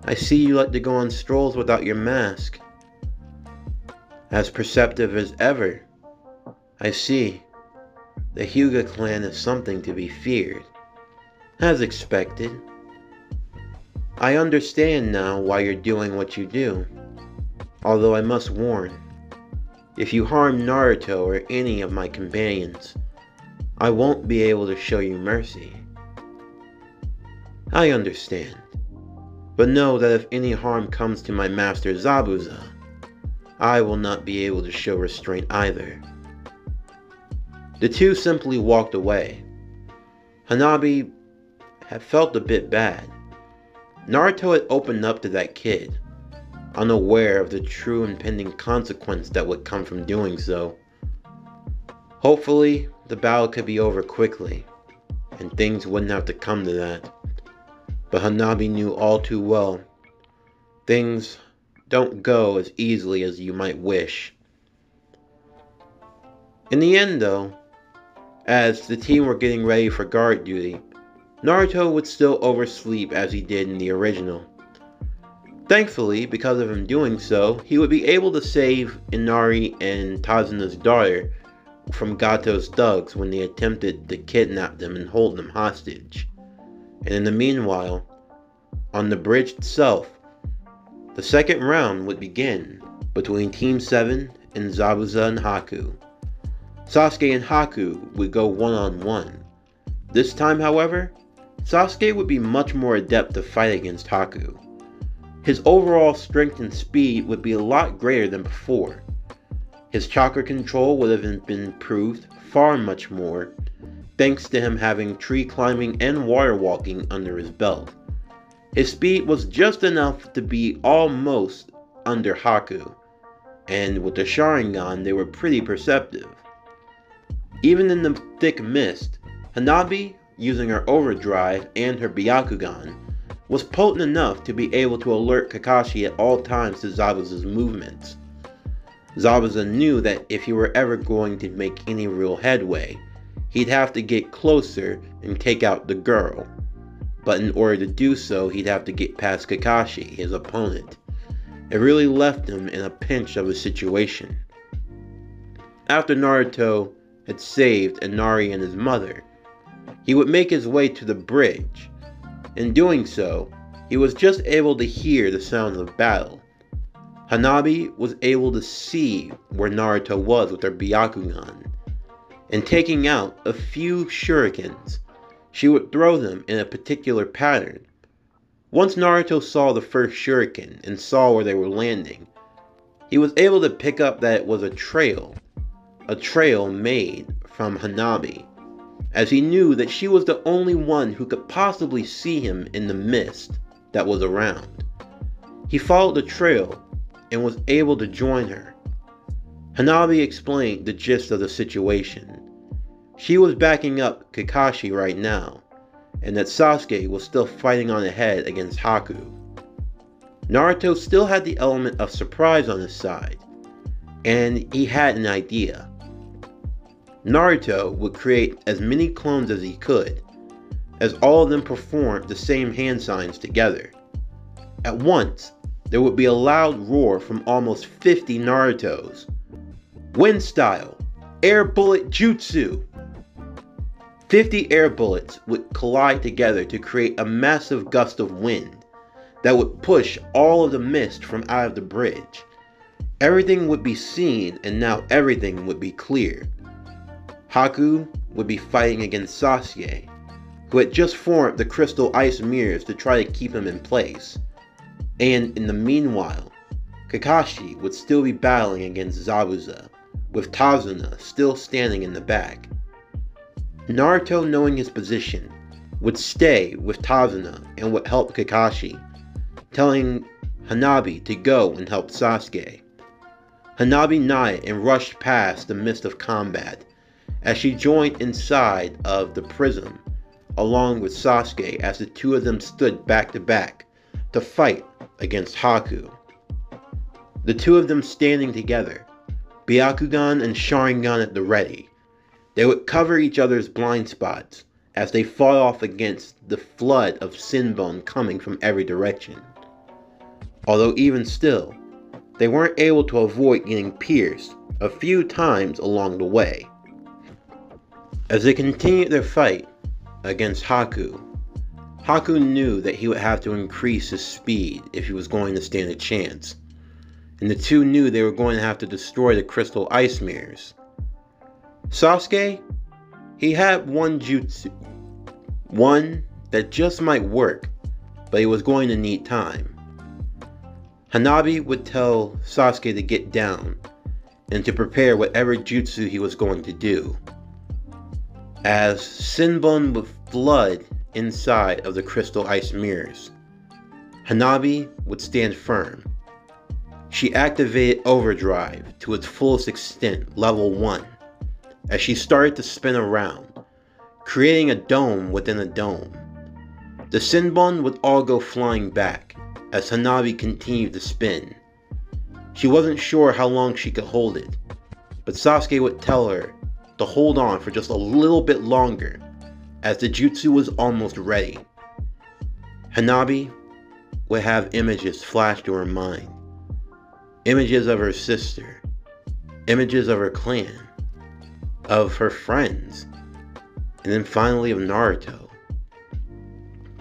I see you like to go on strolls without your mask. As perceptive as ever. I see. The Hyuga clan is something to be feared. As expected. I understand now why you're doing what you do. Although I must warn, if you harm Naruto or any of my companions, I won't be able to show you mercy. I understand. But know that if any harm comes to my master Zabuza, I will not be able to show restraint either. The two simply walked away. Hanabi had felt a bit bad. Naruto had opened up to that kid, unaware of the true impending consequence that would come from doing so. Hopefully, the battle could be over quickly, and things wouldn't have to come to that. But Hanabi knew all too well, things don't go as easily as you might wish. In the end though, as the team were getting ready for guard duty, Naruto would still oversleep as he did in the original. Thankfully, because of him doing so, he would be able to save Inari and Tazuna's daughter from Gato's thugs when they attempted to kidnap them and hold them hostage. And in the meanwhile, on the bridge itself, the second round would begin between Team 7 and Zabuza and Haku. Sasuke and Haku would go one-on-one. This time, however, Sasuke would be much more adept to fight against Haku. His overall strength and speed would be a lot greater than before. His chakra control would have been improved far much more, thanks to him having tree climbing and water walking under his belt. His speed was just enough to be almost under Haku, and with the Sharingan they were pretty perceptive. Even in the thick mist, Hanabi, using her overdrive and her Byakugan, was potent enough to be able to alert Kakashi at all times to Zabuza's movements. Zabuza knew that if he were ever going to make any real headway, he'd have to get closer and take out the girl. But in order to do so, he'd have to get past Kakashi, his opponent. It really left him in a pinch of a situation. After Naruto had saved Inari and his mother, he would make his way to the bridge. In doing so, he was just able to hear the sounds of battle. Hanabi was able to see where Naruto was with her Byakugan, and taking out a few shurikens, she would throw them in a particular pattern. Once Naruto saw the first shuriken and saw where they were landing, he was able to pick up that it was a trail made from Hanabi, as he knew that she was the only one who could possibly see him in the mist that was around. He followed the trail and was able to join her. Hanabi explained the gist of the situation. She was backing up Kakashi right now, and that Sasuke was still fighting on ahead against Haku. Naruto still had the element of surprise on his side, and he had an idea. Naruto would create as many clones as he could, as all of them performed the same hand signs together. At once, there would be a loud roar from almost 50 Narutos. Wind style, air bullet jutsu! 50 air bullets would collide together to create a massive gust of wind that would push all of the mist from out of the bridge. Everything would be seen, and now everything would be clear. Haku would be fighting against Sasuke, who had just formed the crystal ice mirrors to try to keep him in place. And in the meanwhile, Kakashi would still be battling against Zabuza, with Tazuna still standing in the back. Naruto, knowing his position, would stay with Tazuna and would help Kakashi, telling Hanabi to go and help Sasuke. Hanabi nodded and rushed past the mist of combat, as she joined inside of the prism, along with Sasuke, as the two of them stood back to back to fight against Haku. The two of them standing together, Byakugan and Sharingan at the ready. They would cover each other's blind spots as they fought off against the flood of Sinbone coming from every direction. Although even still, they weren't able to avoid getting pierced a few times along the way. As they continued their fight against Haku, Haku knew that he would have to increase his speed if he was going to stand a chance, and the two knew they were going to have to destroy the crystal ice mirrors. Sasuke, he had one jutsu, one that just might work, but he was going to need time. Hanabi would tell Sasuke to get down and to prepare whatever jutsu he was going to do, as Sinbone would flood inside of the crystal ice mirrors. Hanabi would stand firm, She activated overdrive to its fullest extent, level 1, as she started to spin around, creating a dome within a dome. The Sinbon would all go flying back as Hanabi continued to spin. She wasn't sure how long she could hold it, but Sasuke would tell her to hold on for just a little bit longer, as the jutsu was almost ready. Hanabi would have images flash to her mind. Images of her sister, images of her clan, of her friends, and then finally of Naruto.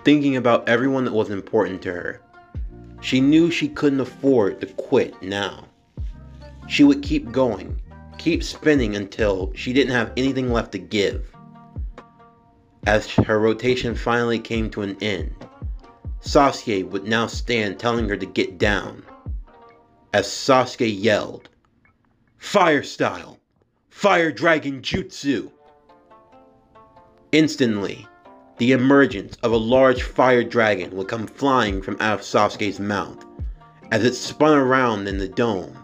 Thinking about everyone that was important to her, she knew she couldn't afford to quit now. She would keep going, keep spinning until she didn't have anything left to give. As her rotation finally came to an end, Sasuke would now stand telling her to get down. As Sasuke yelled, "Fire style! Fire Dragon Jutsu!" Instantly, the emergence of a large fire dragon would come flying from out of Sasuke's mouth as it spun around in the dome.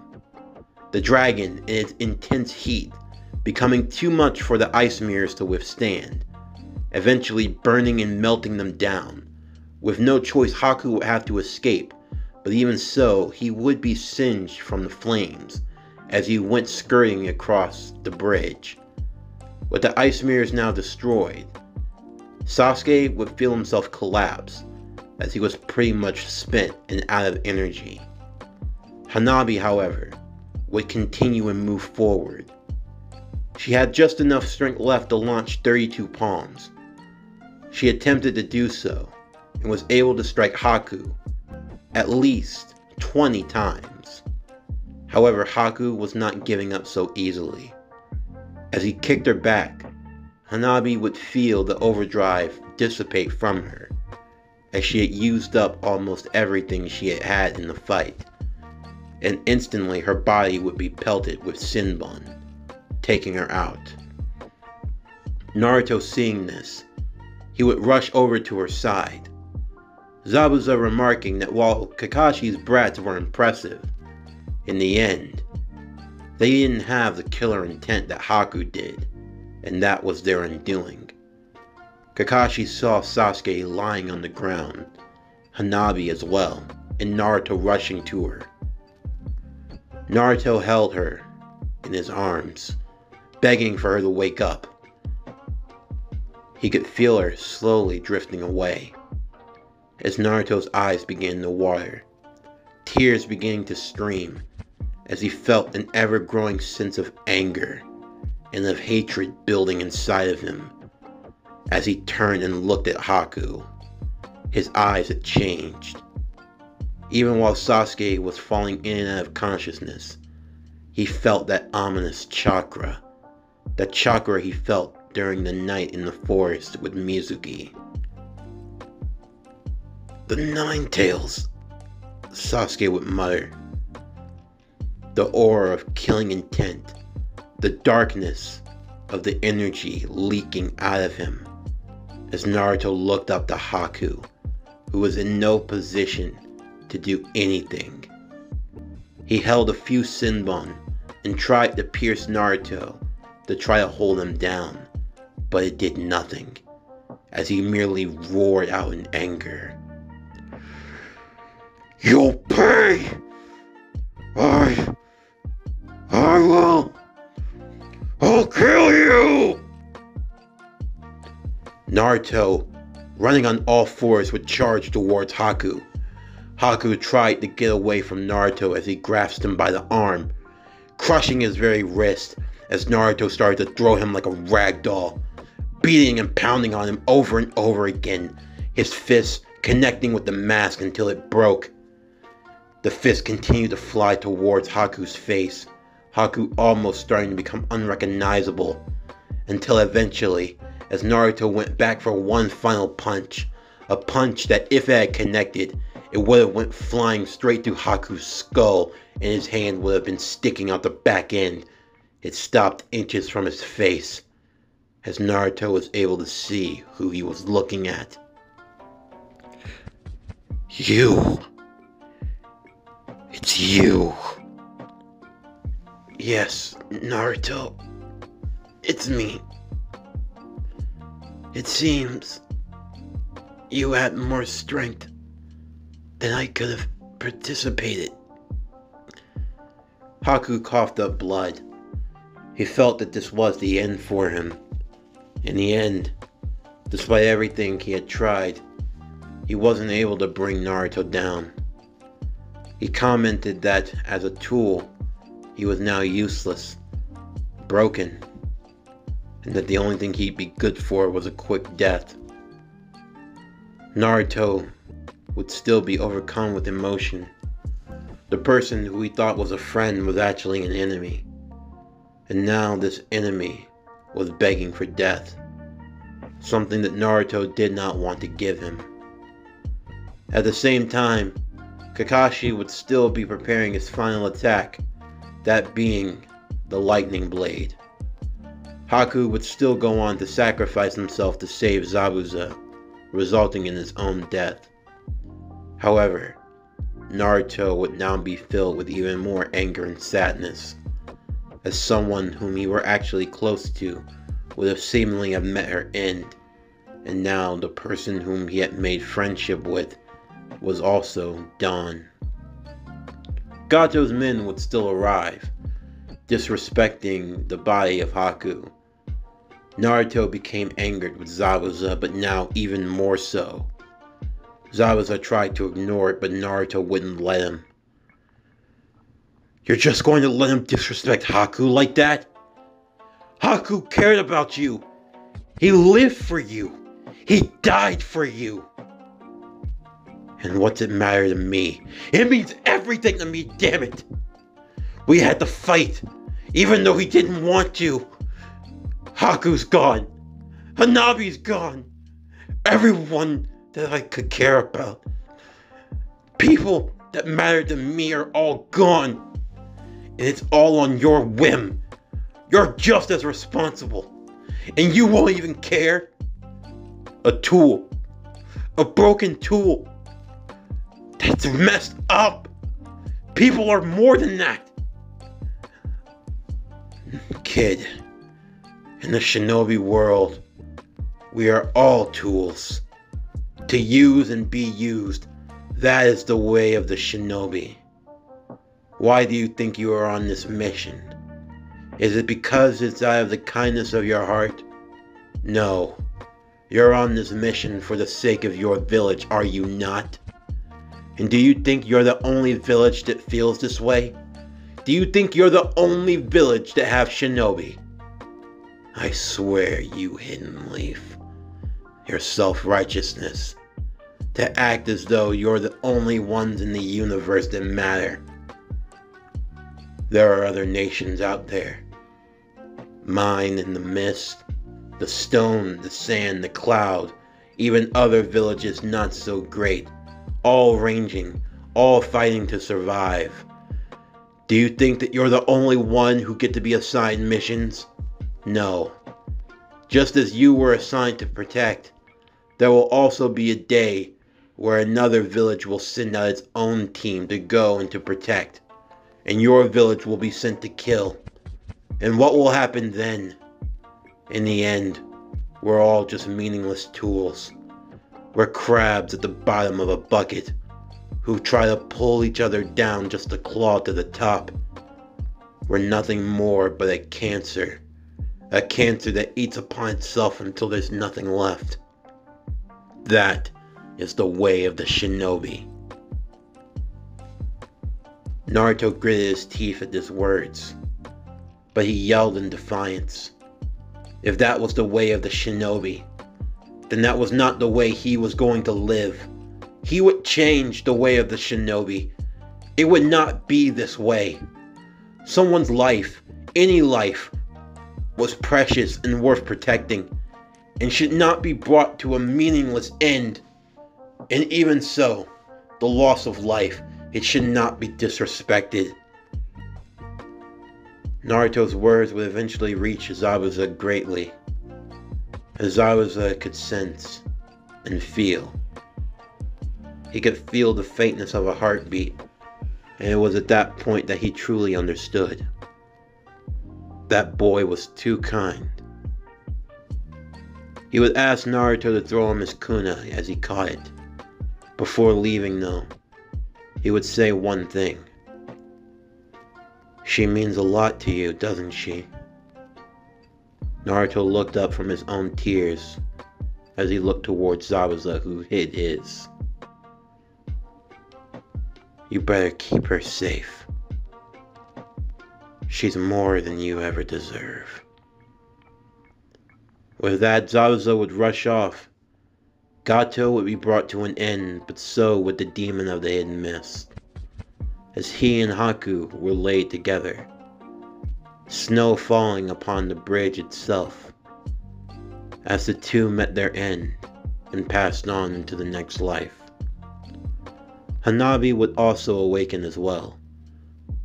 The dragon, in its intense heat, becoming too much for the ice mirrors to withstand, eventually burning and melting them down. With no choice, Haku would have to escape, but even so, he would be singed from the flames as he went skirting across the bridge. With the ice mirrors now destroyed, Sasuke would feel himself collapse as he was pretty much spent and out of energy. Hanabi, however, would continue and move forward. She had just enough strength left to launch 32 palms. She attempted to do so and was able to strike Haku at least 20 times. However, Haku was not giving up so easily. As he kicked her back, Hanabi would feel the overdrive dissipate from her, as she had used up almost everything she had had in the fight, and instantly her body would be pelted with Sinbon, taking her out. Naruto seeing this, he would rush over to her side, Zabuza remarking that while Kakashi's brats were impressive, in the end, they didn't have the killer intent that Haku did, and that was their undoing. Kakashi saw Sasuke lying on the ground, Hanabi as well, and Naruto rushing to her. Naruto held her in his arms, begging for her to wake up. He could feel her slowly drifting away. As Naruto's eyes began to water, tears beginning to stream, as he felt an ever-growing sense of anger and of hatred building inside of him. As he turned and looked at Haku, his eyes had changed. Even while Sasuke was falling in and out of consciousness, he felt that ominous chakra. The chakra he felt during the night in the forest with Mizuki. "The Nine Tails," Sasuke would mutter. The aura of killing intent, the darkness of the energy leaking out of him, as Naruto looked up to Haku, who was in no position to do anything. He held a few Sinbon and tried to pierce Naruto to try to hold him down, but it did nothing, as he merely roared out in anger. "You'll pay! I'll kill you!" Naruto, running on all fours, would charge towards Haku. Haku tried to get away from Naruto as he grasped him by the arm, crushing his very wrist as Naruto started to throw him like a rag doll, beating and pounding on him over and over again, his fists connecting with the mask until it broke. The fist continued to fly towards Haku's face, Haku almost starting to become unrecognizable, until eventually, as Naruto went back for one final punch, a punch that if it had connected, it would have went flying straight through Haku's skull and his hand would have been sticking out the back end. It stopped inches from his face, as Naruto was able to see who he was looking at. It's you. Yes, Naruto. It's me. It seems you had more strength than I could have participated. Haku coughed up blood. He felt that this was the end for him. In the end, despite everything he had tried, he wasn't able to bring Naruto down. He commented that as a tool, he was now useless, broken, and that the only thing he'd be good for was a quick death. Naruto would still be overcome with emotion. The person who he thought was a friend was actually an enemy. And now this enemy was begging for death. Something that Naruto did not want to give him. At the same time, Kakashi would still be preparing his final attack, that being the lightning blade. Haku would still go on to sacrifice himself to save Zabuza, resulting in his own death. However, Naruto would now be filled with even more anger and sadness, as someone whom he were actually close to would have seemingly have met her end, and now the person whom he had made friendship with was also gone. Gato's men would still arrive, disrespecting the body of Haku. Naruto became angered with Zabuza, but now even more so. Zabuza tried to ignore it, but Naruto wouldn't let him. You're just going to let him disrespect Haku like that? Haku cared about you. He lived for you. He died for you. And what's it matter to me? It means everything to me, damn it. We had to fight, even though he didn't want to. Haku's gone. Hanabi's gone. Everyone that I could care about. People that mattered to me are all gone. And it's all on your whim. You're just as responsible. And you won't even care. A tool. A broken tool. That's messed up. People are more than that. Kid, in the shinobi world, we are all tools. To use and be used, that is the way of the shinobi. Why do you think you are on this mission? Is it because it's out of the kindness of your heart? No. You're on this mission for the sake of your village, are you not? And do you think you're the only village that feels this way? Do you think you're the only village that have shinobi? I swear, you hidden leaf. Your self-righteousness. To act as though you're the only ones in the universe that matter. There are other nations out there. Mine in the mist, the stone, the sand, the cloud, even other villages not so great, all ranging, all fighting to survive. Do you think that you're the only one who get to be assigned missions? No. Just as you were assigned to protect, there will also be a day where another village will send out its own team to go and to protect, and your village will be sent to kill. And what will happen then? In the end, we're all just meaningless tools. We're crabs at the bottom of a bucket who try to pull each other down just to claw to the top. We're nothing more but a cancer that eats upon itself until there's nothing left. That is the way of the shinobi. Naruto gritted his teeth at these words, but he yelled in defiance. If that was the way of the shinobi, then that was not the way he was going to live. He would change the way of the shinobi. It would not be this way. Someone's life, any life, was precious and worth protecting, and should not be brought to a meaningless end. And even so, the loss of life, it should not be disrespected. Naruto's words would eventually reach Zabuza greatly, as Zabuza could sense and feel. He could feel the faintness of a heartbeat, And it was at that point that he truly understood. That boy was too kind. He would ask Naruto to throw him his kunai as he caught it. Before leaving though, he would say one thing. "She means a lot to you, doesn't she?" Naruto looked up from his own tears as he looked towards Zabuza, who hid his. "You better keep her safe. She's more than you ever deserve." With that, Zabuza would rush off. Gato would be brought to an end, but so would the demon of the hidden mist, as he and Haku were laid together, snow falling upon the bridge itself, as the two met their end and passed on into the next life. Hanabi would also awaken as well,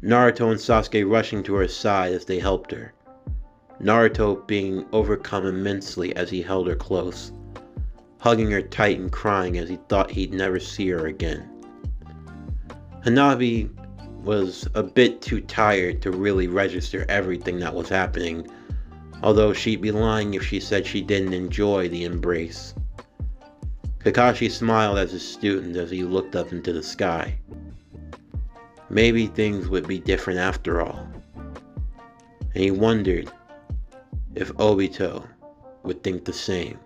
Naruto and Sasuke rushing to her side as they helped her, Naruto being overcome immensely as he held her close, hugging her tight and crying as he thought he'd never see her again. Hanabi was a bit too tired to really register everything that was happening, although she'd be lying if she said she didn't enjoy the embrace. Kakashi smiled as his student as he looked up into the sky. Maybe things would be different after all. And he wondered if Obito would think the same.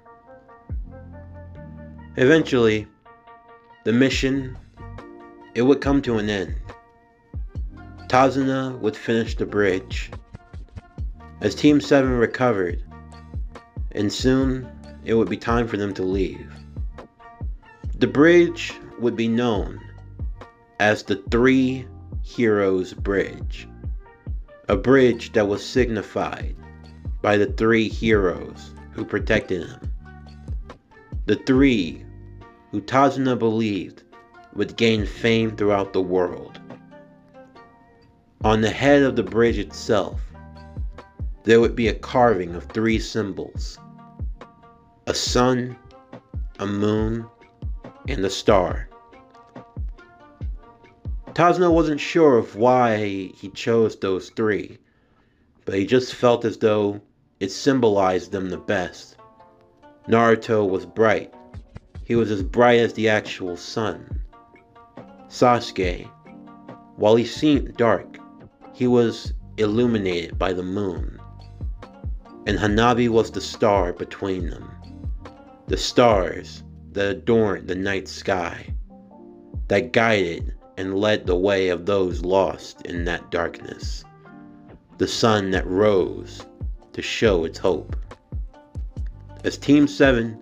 Eventually, the mission, it would come to an end. Tazuna would finish the bridge as Team 7 recovered, and soon it would be time for them to leave. The bridge would be known as the Three Heroes Bridge, a bridge that was signified by the three heroes who protected him. The three who Tazuna believed would gain fame throughout the world. On the head of the bridge itself, there would be a carving of three symbols: a sun, a moon, and a star. Tazuna wasn't sure of why he chose those three, but he just felt as though it symbolized them the best. Naruto was bright. He was as bright as the actual sun. Sasuke, while he seemed dark, he was illuminated by the moon. And Hanabi was the star between them. The stars that adorned the night sky, that guided and led the way of those lost in that darkness. The sun that rose to show its hope. As Team 7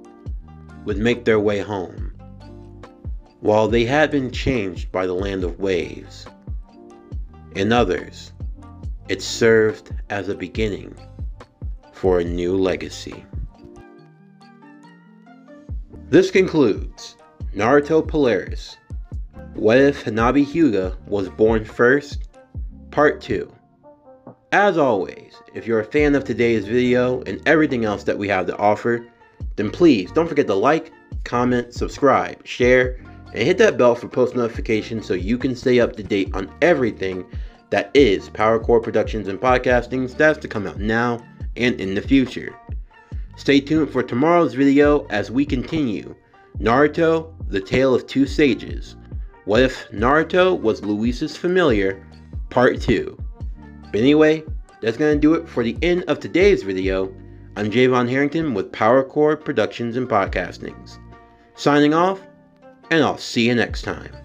would make their way home, while they had been changed by the land of waves, in others, it served as a beginning for a new legacy. This concludes Naruto Polaris. What if Hanabi Hyuga was born first? Part 2. As always, if you're a fan of today's video and everything else that we have to offer, then please don't forget to like, comment, subscribe, share, and hit that bell for post notifications so you can stay up to date on everything that is PowerCore Productions and Podcasting that's to come out now and in the future. Stay tuned for tomorrow's video as we continue Naruto, The Tale of Two Sages. What if Naruto was Luis's familiar? Part 2. But anyway, that's going to do it for the end of today's video. I'm Javon Harrington with PowerCore Productions and Podcastings. Signing off, and I'll see you next time.